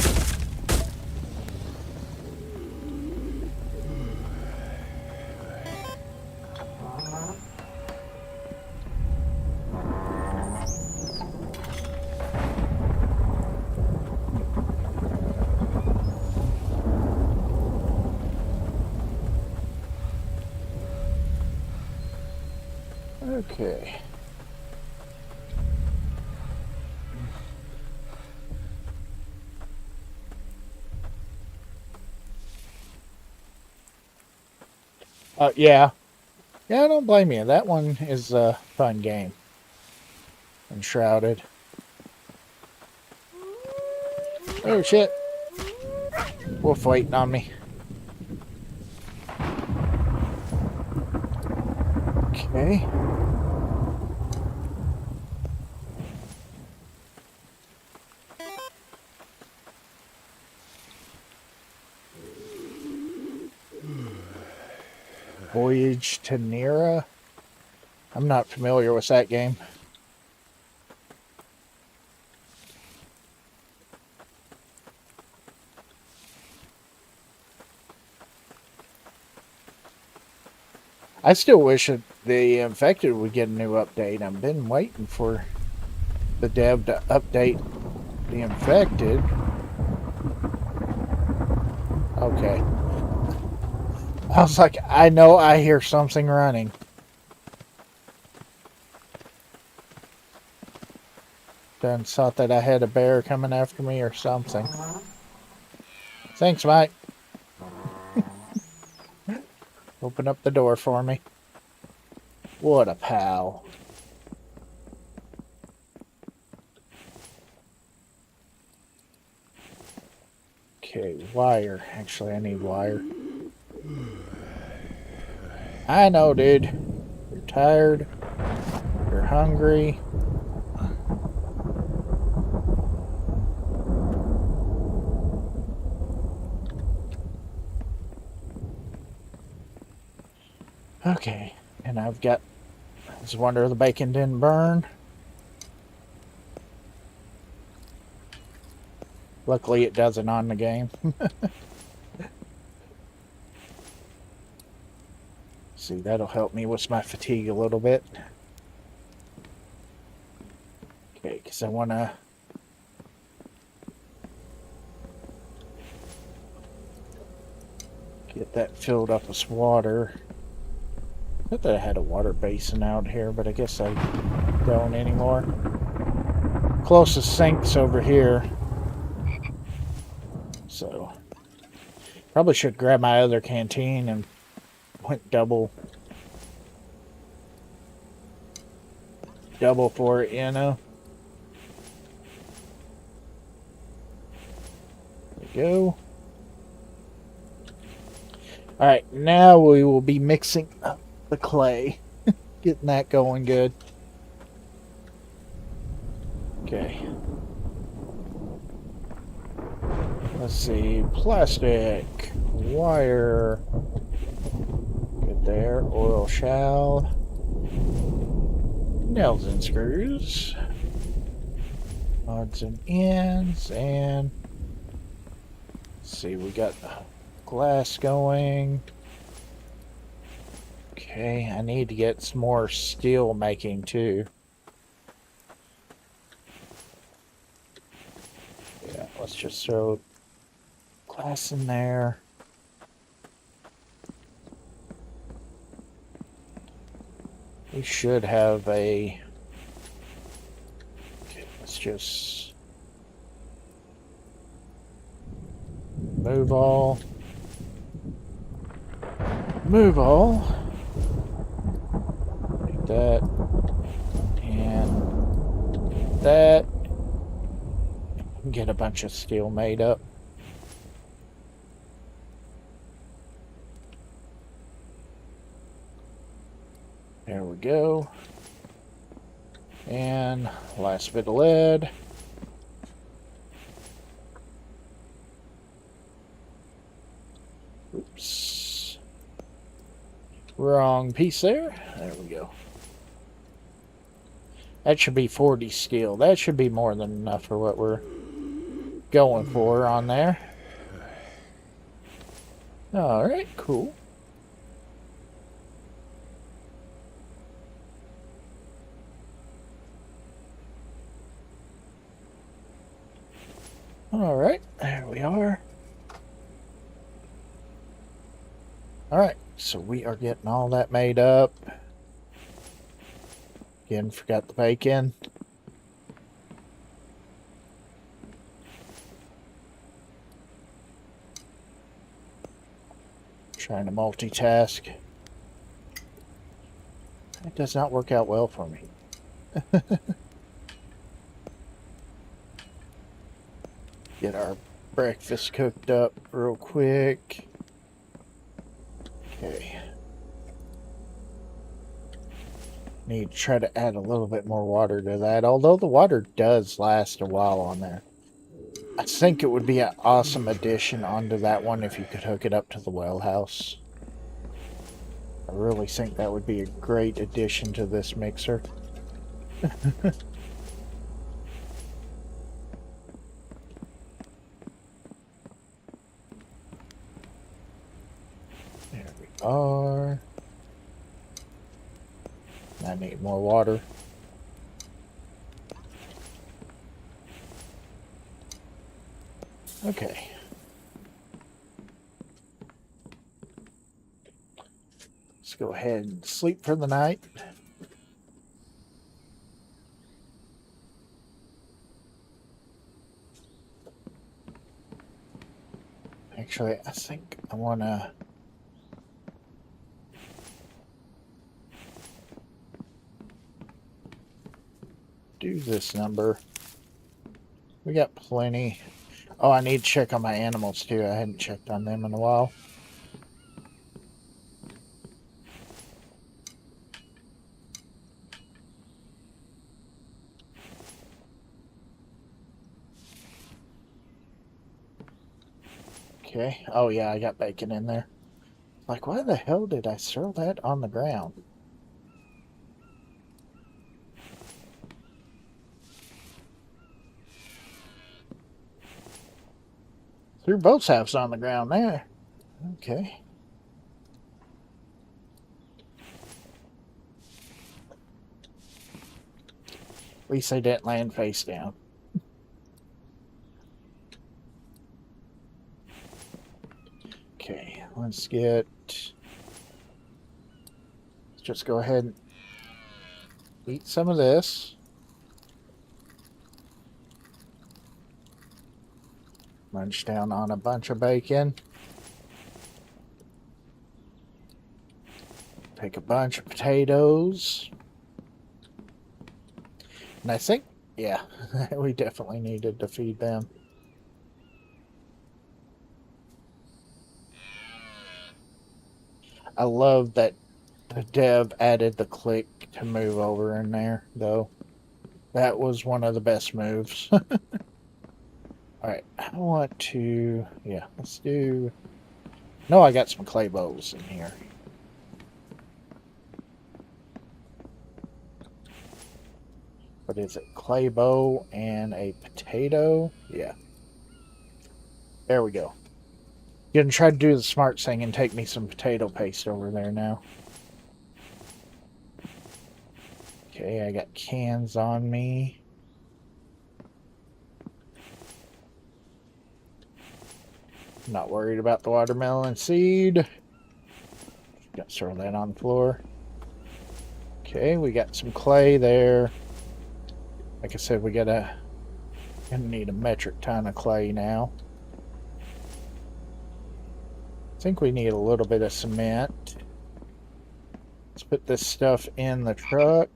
Okay. Yeah. Yeah, I don't blame you. That one is a fun game. Enshrouded. Oh, shit. Wolf waiting on me. Okay. Voyage to Nera? I'm not familiar with that game. I still wish that the Infected would get a new update. I've been waiting for the dev to update the Infected. Okay. I was like, I know I hear something running. Done thought that I had a bear coming after me or something. Thanks, Mike. Open up the door for me. What a pal. Okay, wire. Actually, I need wire. I know, dude. You're tired. You're hungry. Okay, and I've got... I was wondering if the bacon didn't burn. Luckily, it doesn't on the game. See, that'll help me with my fatigue a little bit. Okay, because I want to... get that filled up with water. I thought I had a water basin out here, but I guess I don't anymore. Closest sink's over here. So, probably should grab my other canteen and went double. double for it, you know? There we go. Alright, now we will be mixing up the clay. Getting that going good. Okay. Let's see. Plastic. Wire. Good there. Oil shell. Nails and screws. Odds and ends. And let's see, we got the glass going. Okay, I need to get some more steel making too. Yeah, let's just throw glass in there. We should have a... Okay, let's just move all. Move all. Like that. And that. Get a bunch of steel made up. There we go. And last bit of lead. Oops. Wrong piece there. There we go. That should be 40 steel. That should be more than enough for what we're going for on there. Alright, cool. Alright, there we are. Alright, so we are getting all that made up. Again, forgot the bacon. Trying to multitask. It does not work out well for me. Get our breakfast cooked up real quick. Okay. Need to try to add a little bit more water to that, although the water does last a while on there. I think it would be an awesome addition onto that one if you could hook it up to the well house. I really think that would be a great addition to this mixer. There we are. I need more water. Okay. Let's go ahead and sleep for the night. Actually, I think I want to do this number. We got plenty. Oh, I need to check on my animals too. I hadn't checked on them in a while. Okay. Oh yeah, I got bacon in there. Like, why the hell did I throw that on the ground? Threw both halves on the ground there. Okay. At least they didn't land face down. Okay, let's just go ahead and eat some of this. Munch down on a bunch of bacon. Take a bunch of potatoes. And I think, yeah, we definitely needed to feed them. I love that the dev added the click to move over in there, though. That was one of the best moves. Alright, I want to... Yeah, let's do... No, I got some clay bowls in here. What is it? Clay bowl and a potato? Yeah. There we go. Gonna try to do the smart thing and take me some potato paste over there now. Okay, I got cans on me. Not worried about the watermelon seed. Gonna throw that on the floor. Okay, we got some clay there. Like I said, gonna need a metric ton of clay now. I think we need a little bit of cement. Let's put this stuff in the truck.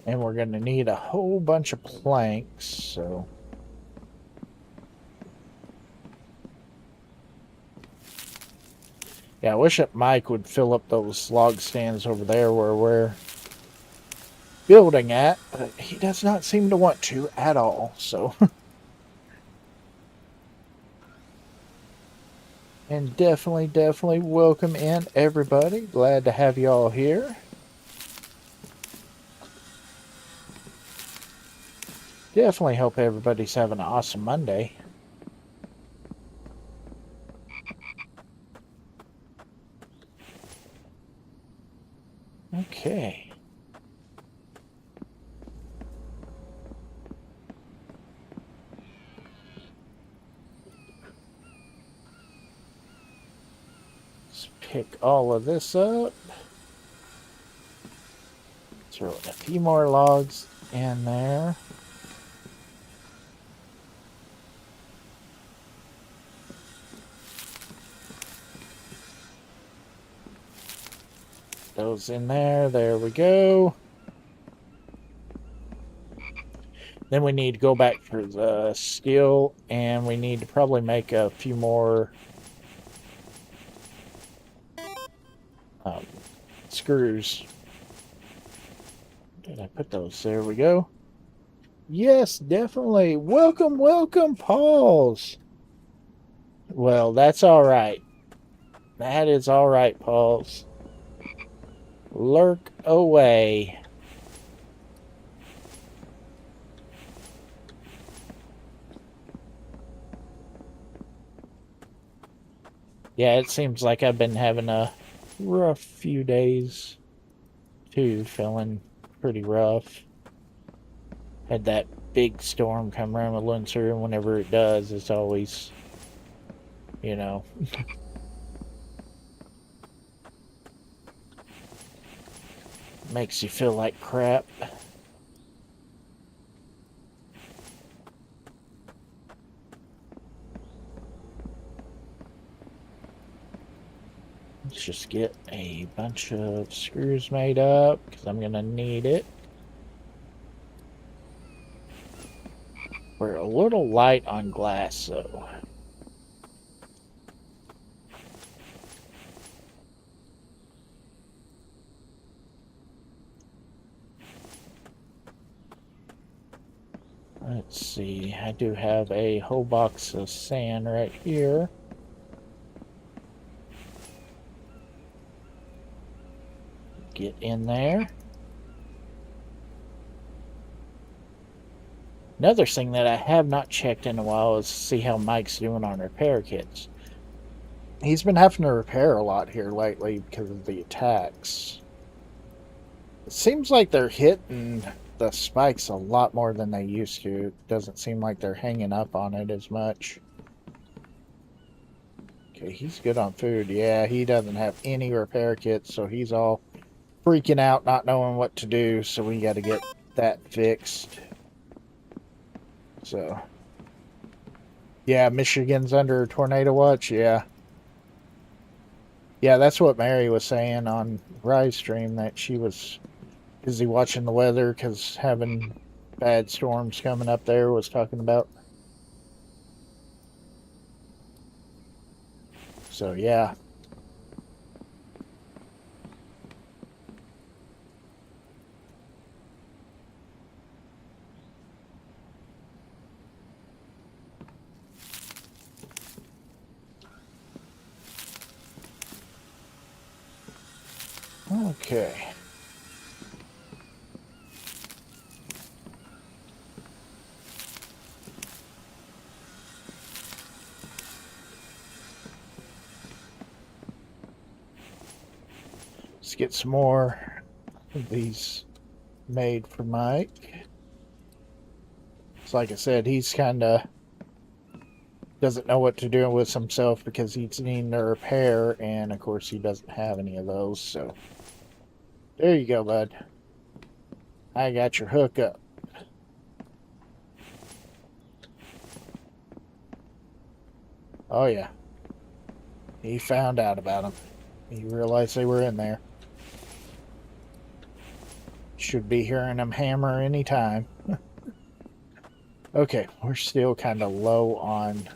And we're going to need a whole bunch of planks, so... Yeah, I wish that Mike would fill up those log stands over there where we're building at, but he does not seem to want to at all, so... And definitely welcome in everybody. Glad to have you all here. Definitely hope everybody's having an awesome Monday. Okay. Let's pick all of this up. Throw a few more logs in there. Those in there. There we go. Then we need to go back for the steel, and we need to probably make a few more screws. Did I put those? There we go. Yes, definitely. Welcome, welcome, Pauls. Well, that's all right. That is all right, Pauls. Lurk away. Yeah, it seems like I've been having a rough few days, too. Feeling pretty rough. Had that big storm come around with Lunsor, and whenever it does, it's always, you know... makes you feel like crap. Let's just get a bunch of screws made up, because I'm going to need it. We're a little light on glass, though. Let's see, I do have a whole box of sand right here. Get in there. Another thing that I have not checked in a while is to see how Mike's doing on repair kits. He's been having to repair a lot here lately because of the attacks. It seems like they're hitting the spikes a lot more than they used to. It doesn't seem like they're hanging up on it as much. Okay, he's good on food. Yeah, he doesn't have any repair kits, so he's all freaking out, not knowing what to do, so we got to get that fixed. So, yeah, Michigan's under tornado watch, yeah. Yeah, that's what Mary was saying on Rise stream, that she was busy watching the weather because having bad storms coming up there was talking about. So, yeah. Okay. Let's get some more of these made for Mike. So like I said, he's kind of doesn't know what to do with himself because he's needing a repair, and of course he doesn't have any of those. So there you go, bud. I got your hookup. Oh yeah, he found out about them. He realized they were in there. Should be hearing them hammer any time. Okay, we're still kind of low on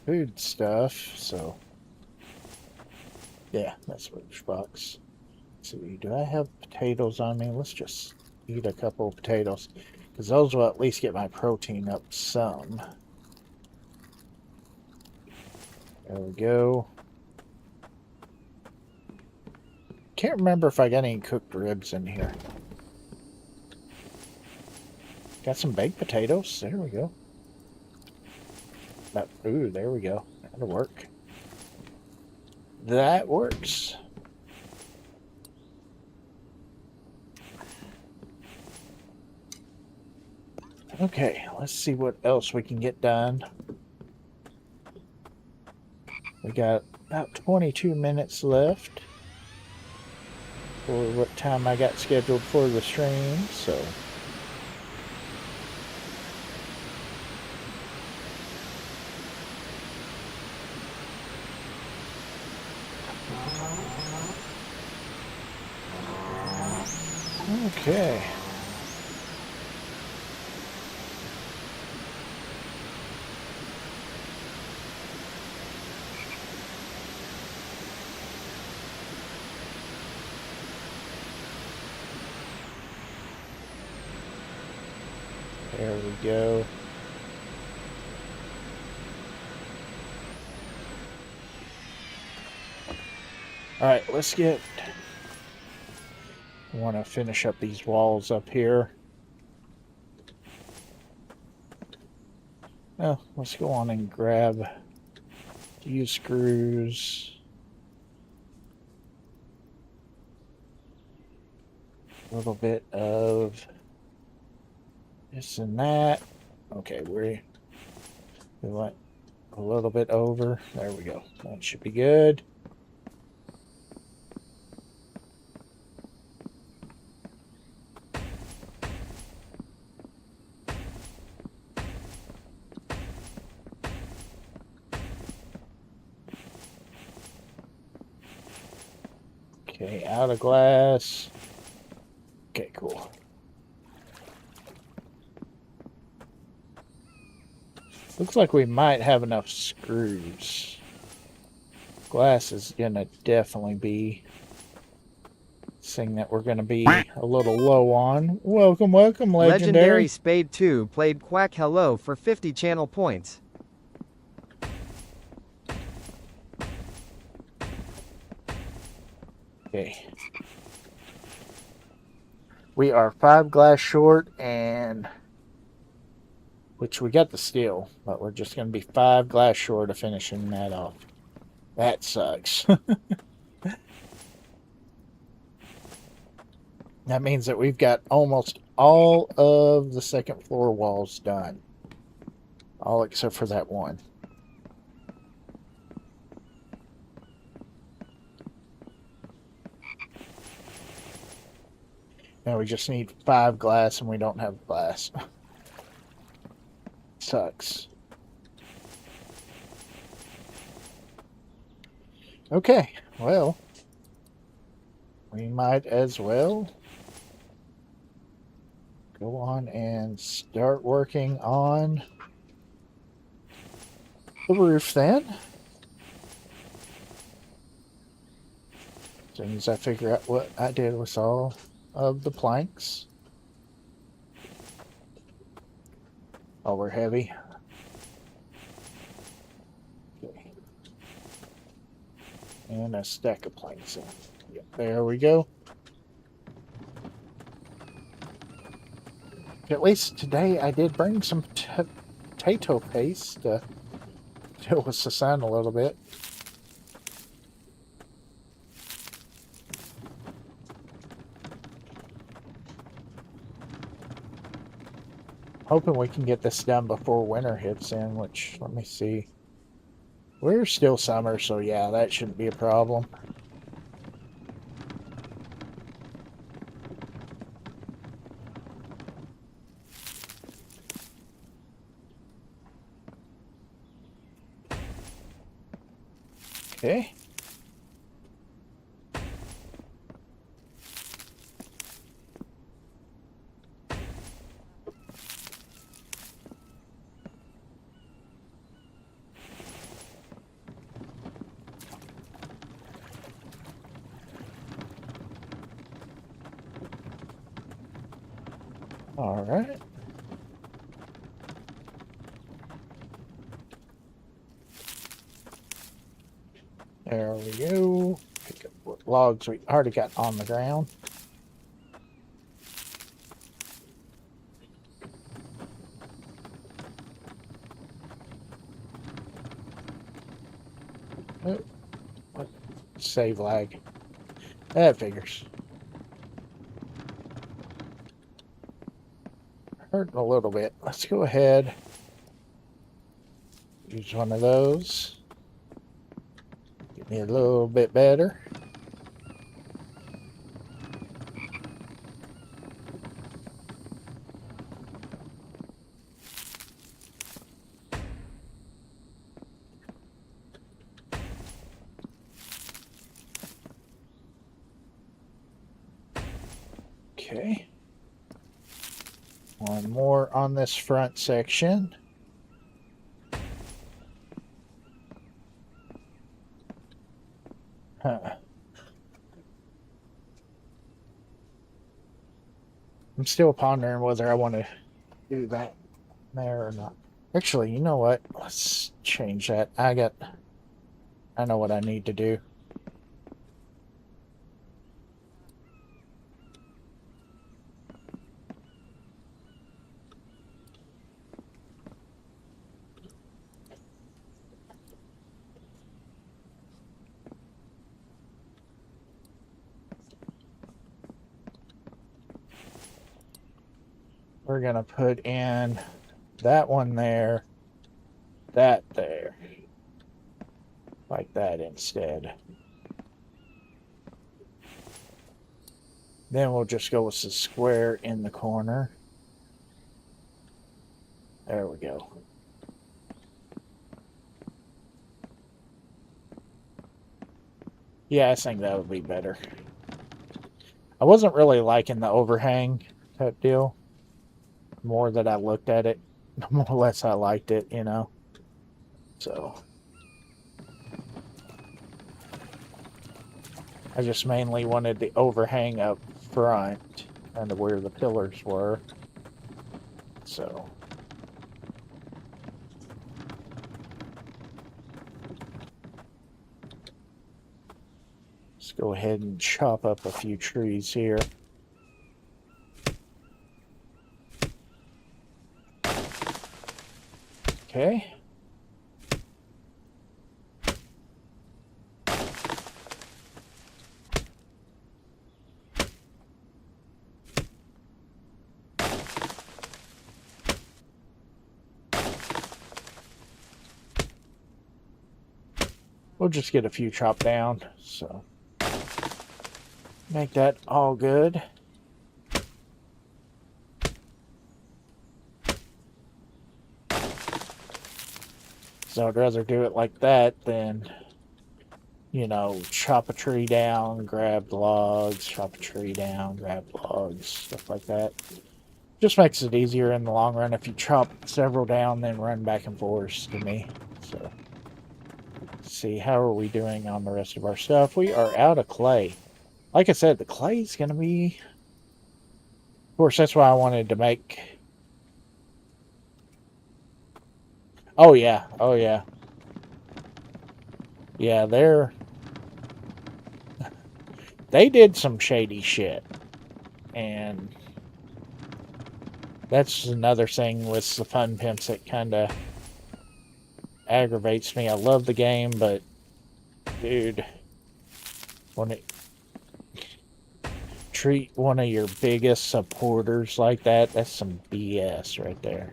food stuff, so yeah, that's which box. Let's see, do I have potatoes on me? Let's just eat a couple of potatoes, because those will at least get my protein up some. There we go. Can't remember if I got any cooked ribs in here. Got some baked potatoes. There we go. Ooh, there we go. That'll work. That works. Okay, let's see what else we can get done. We got about 22 minutes left for what time I got scheduled for the stream, so okay. There we go. Alright, let's get... I want to finish up these walls up here. Oh, let's go on and grab a few screws. A little bit of this and that. Okay, we want a little bit over. There we go. That should be good. Okay, out of glass. Okay, cool. Looks like we might have enough screws. Glass is gonna definitely be thing that we're gonna be a little low on. Welcome, welcome, Legendary. Spade 2 played Quack Hello for 50 channel points. Okay. We are 5 glass short, and which we got the steel, but we're just going to be 5 glass short of finishing that off. That sucks. That means that we've got almost all of the second floor walls done. All except for that one. Now we just need 5 glass, and we don't have glass. Sucks. Okay, well, we might as well go on and start working on the roof then. As soon as I figure out what I did with all of the planks. Oh, we're heavy. Okay. And a stack of planks. Yep, there we go. At least today I did bring some potato paste to deal with the sun a little bit. Hoping we can get this done before winter hits in, which, let me see. We're still summer, so yeah, that shouldn't be a problem. Okay. All right. There we go. Pick up what logs we already got on the ground. Oh, what? Save lag. That figures. Hurting a little bit. Let's go ahead. Use one of those. Get me a little bit better. Okay. One more on this front section. Huh. I'm still pondering whether I want to do that there or not. Actually, you know what? Let's change that. I know what I need to do. We're going to put in that one there, that there, like that instead. Then we'll just go with the square in the corner. There we go. Yeah, I think that would be better. I wasn't really liking the overhang type deal. The more that I looked at it, the more or less I liked it, you know. So I just mainly wanted the overhang up front and where the pillars were. So let's go ahead and chop up a few trees here. Okay. We'll just get a few chopped down, so make that all good. So I'd rather do it like that than you know, chop a tree down, grab logs, chop a tree down, grab logs, stuff like that. Just makes it easier in the long run if you chop several down, then run back and forth to me. So, let's see, how are we doing on the rest of our stuff? We are out of clay. Like I said, the clay's going to be... Of course, that's why I wanted to make... Oh, yeah. Oh, yeah. Yeah, they did some shady shit. And that's another thing with the Fun Pimps that kind of aggravates me. I love the game, but dude, when it treat one of your biggest supporters like that, that's some BS right there.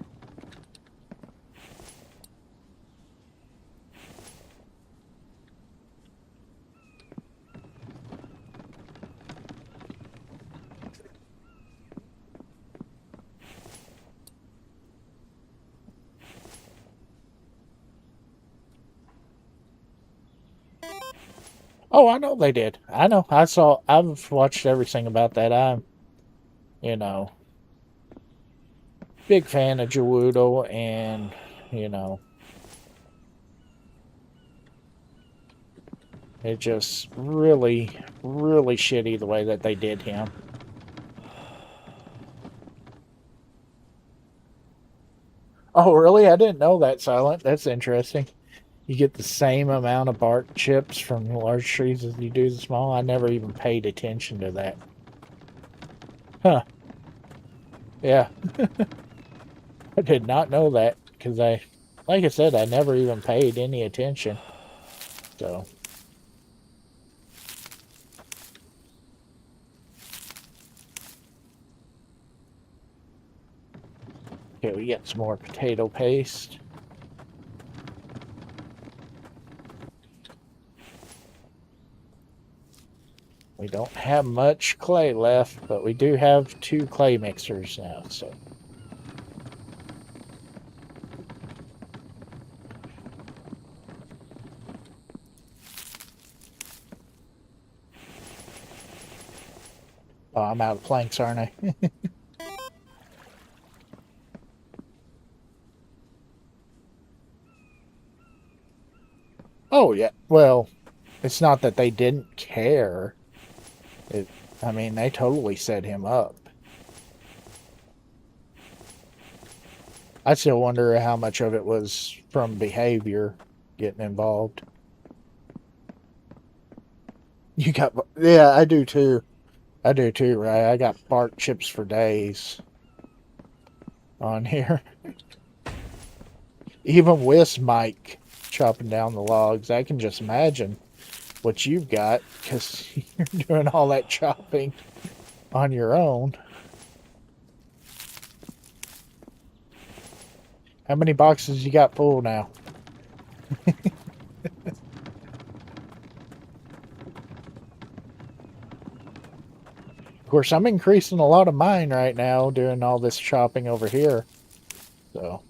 Oh, I know they did. I know. I've watched everything about that. I'm, you know, big fan of Jawudo, and, you know, it just really, really shitty the way that they did him. Oh, really? I didn't know that, Silent. That's interesting. You get the same amount of bark chips from large trees as you do the small. I never even paid attention to that. Huh. Yeah. I did not know that because like I said, I never even paid any attention. So. Okay, we get some more potato paste. We don't have much clay left, but we do have 2 clay mixers now, so. Oh, I'm out of planks, aren't I? Oh, yeah. Well, it's not that they didn't care. I mean, they totally set him up. I still wonder how much of it was from behavior getting involved. You got, yeah, I do too. I do too, right? I got bark chips for days on here. Even with Mike chopping down the logs, I can just imagine what you've got because you're doing all that chopping on your own. How many boxes you got full now? Of course, I'm increasing a lot of mine right now doing all this chopping over here. So,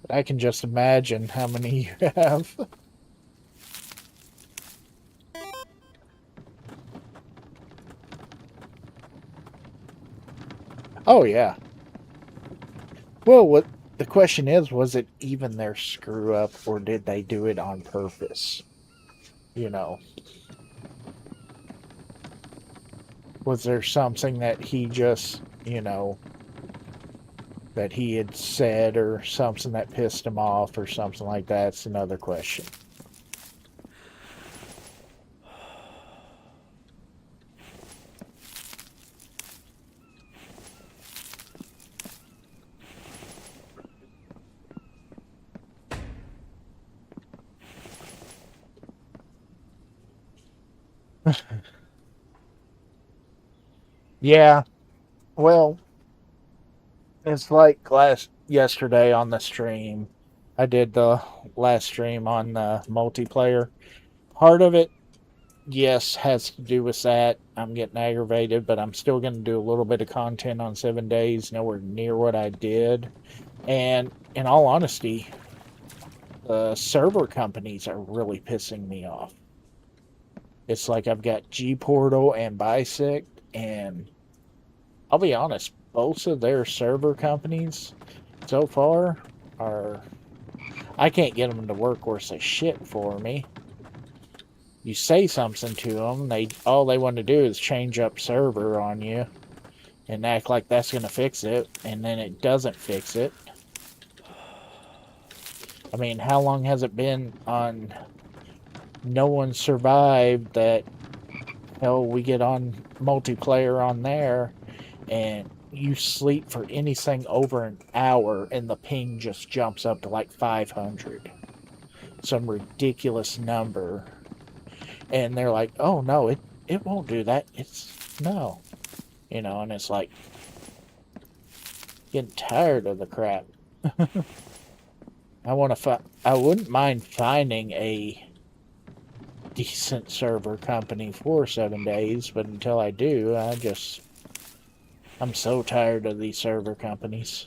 but I can just imagine how many you have. Oh, yeah. Well, what the question is, was it even their screw up or did they do it on purpose? You know, was there something that he just, you know, that he had said or something that pissed him off or something like that? It's another question. Yeah, well, it's like yesterday on the stream. I did the last stream on the multiplayer. Part of it, yes, has to do with that. I'm getting aggravated, but I'm still going to do a little bit of content on 7 days, nowhere near what I did. And in all honesty, the server companies are really pissing me off. It's like I've got G-Portal and Bisect, and I'll be honest, both of their server companies so far are... I can't get them to work worth a shit for me. You say something to them, all they want to do is change up server on you and act like that's going to fix it, and then it doesn't fix it. I mean, how long has it been on No One Survived that, hell, we get on multiplayer on there, and you sleep for anything over an hour, and the ping just jumps up to like 500. Some ridiculous number. And they're like, oh, no, it won't do that. No. And it's like, getting tired of the crap. I wouldn't mind finding a decent server company for 7 days, but until I do, I'm so tired of these server companies.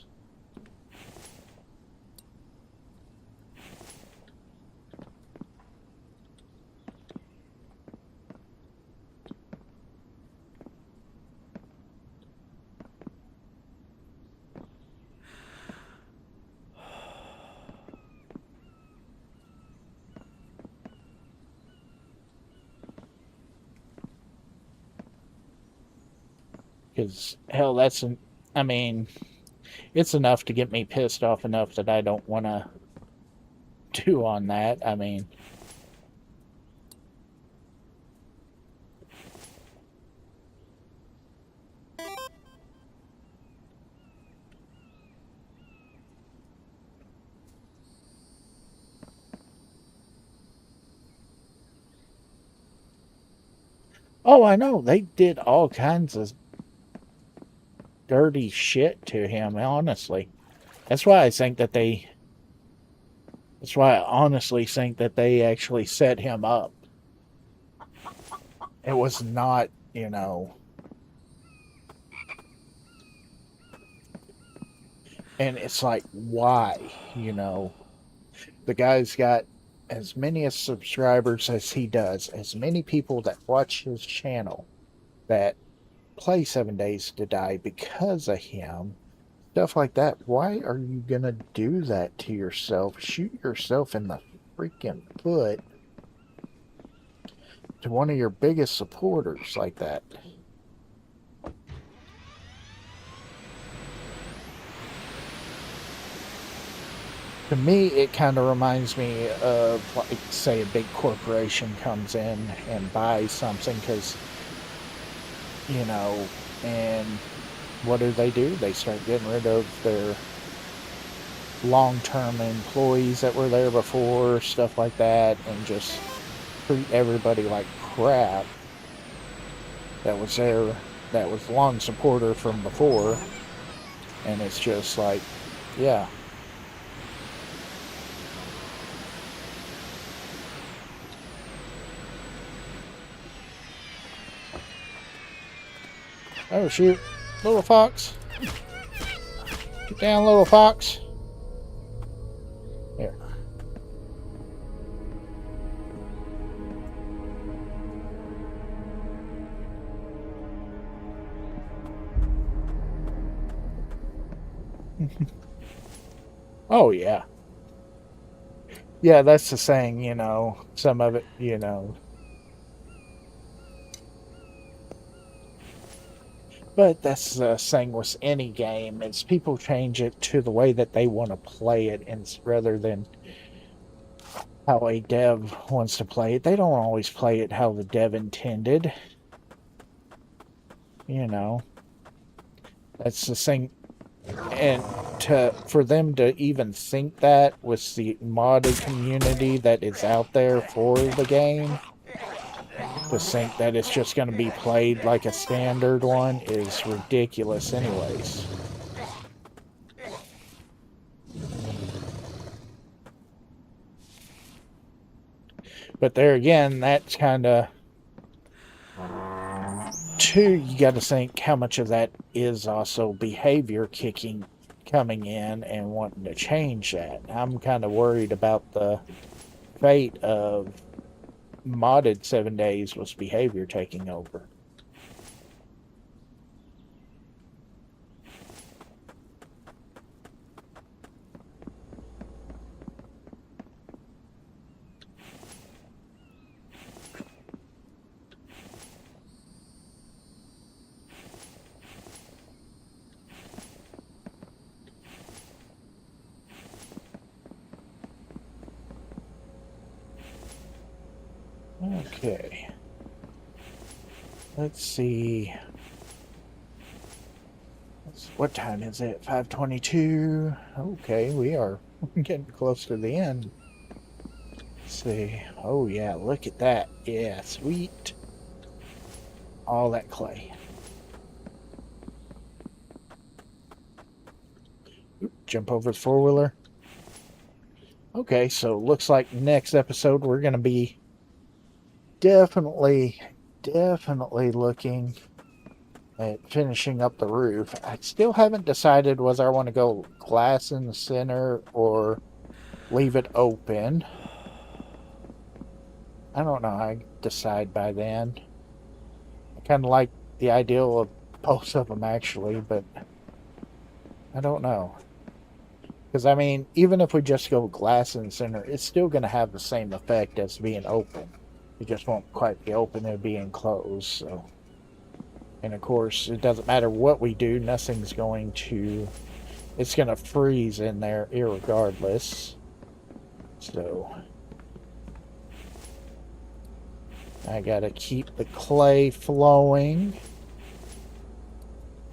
Because, hell, I mean, it's enough to get me pissed off enough that I don't want to do on that. I mean, oh, I know, they did all kinds of dirty shit to him, honestly. That's why I think that that's why I honestly think that they actually set him up. It was not, and it's like, why? The guy's got as many subscribers as he does, as many people that watch his channel that play 7 Days to Die because of him, stuff like that. Why are you gonna do that to yourself? Shoot yourself in the freaking foot to one of your biggest supporters like that. To me, it kind of reminds me of, like, say, a big corporation comes in and buys something because, and what do? They start getting rid of their long-term employees that were there before, stuff like that, and just treat everybody like crap that was there, that was long supporter from before. And it's just like, yeah. Oh, shoot. Little fox. Get down, little fox. Here. Oh, yeah. Yeah, that's the saying, some of it, But that's the thing with any game, is people change it to the way that they want to play it, and rather than how a dev wants to play it. They don't always play it how the dev intended. That's the thing. And for them to even think that with the modded community that is out there for the game, to think that it's just going to be played like a standard one is ridiculous anyways. But there again, that's kind of... Too, you got to think how much of that is also behavior kicking coming in and wanting to change that. I'm kind of worried about the fate of modded 7 days with behavior taking over. Okay. Let's see. What time is it? 5:22. Okay, we are getting close to the end. Let's see. Oh yeah, look at that. Yeah, sweet. All that clay. Oop, jump over the four-wheeler. Okay, so looks like next episode we're going to be definitely looking at finishing up the roof. I still haven't decided whether I want to go glass in the center or leave it open. I don't know. I decide by then. I kind of like the idea of both of them actually, but I don't know. Because, I mean, even if we just go glass in the center, it's still going to have the same effect as being open. It just won't quite be open, it'll be enclosed, so. And of course, it doesn't matter what we do, nothing's going to, it's going to freeze in there irregardless. So, I got to keep the clay flowing.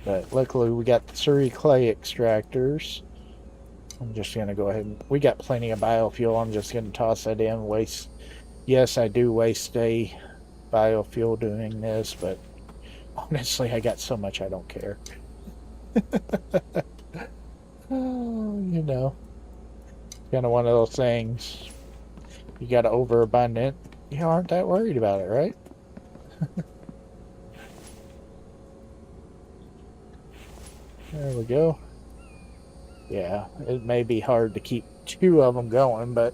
But luckily we got the 3 clay extractors. I'm just going to go ahead and, we got plenty of biofuel, I'm just going to toss that in, waste. Yes, I do waste a biofuel doing this, but honestly, I got so much I don't care. Oh, you know, kind of one of those things. You got overabundant, you aren't that worried about it, right? There we go. Yeah, it may be hard to keep 2 of them going, but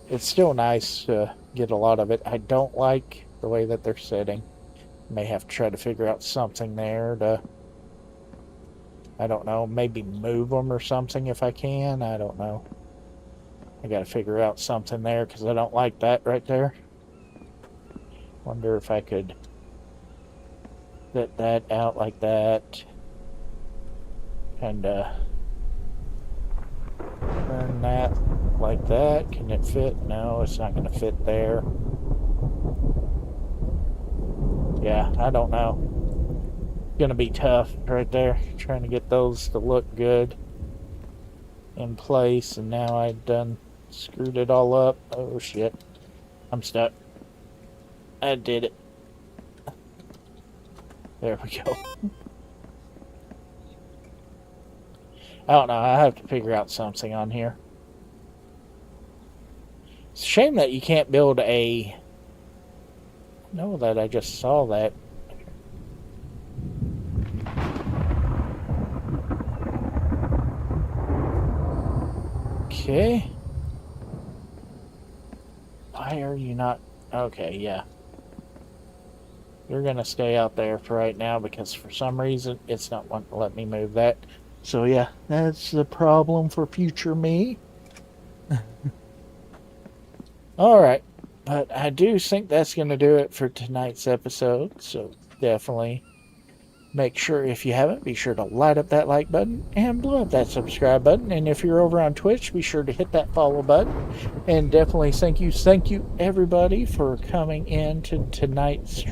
it's still nice to get a lot of it. I don't like the way that they're sitting. May have to try to figure out something there to, I don't know, maybe move them or something if I can. I don't know. I got to figure out something there because I don't like that right there. Wonder if I could fit that out like that. And turn that like that. Can it fit? No, it's not going to fit there. Yeah, I don't know. It's going to be tough right there. Trying to get those to look good in place. And now I've done screwed it all up. Oh shit. I'm stuck. I did it. There we go. I don't know. I have to figure out something on here. It's a shame that you can't build a... No, that I just saw that. Okay. Why are you not... Okay, yeah. You're going to stay out there for right now because for some reason it's not wanting to let me move that. So yeah, that's the problem for future me. Alright, but I do think that's going to do it for tonight's episode. So definitely make sure, if you haven't, be sure to light up that like button and blow up that subscribe button. And if you're over on Twitch, be sure to hit that follow button. And definitely thank you everybody for coming in to tonight's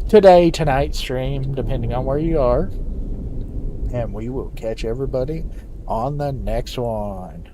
tonight's stream, depending on where you are. And we will catch everybody on the next one.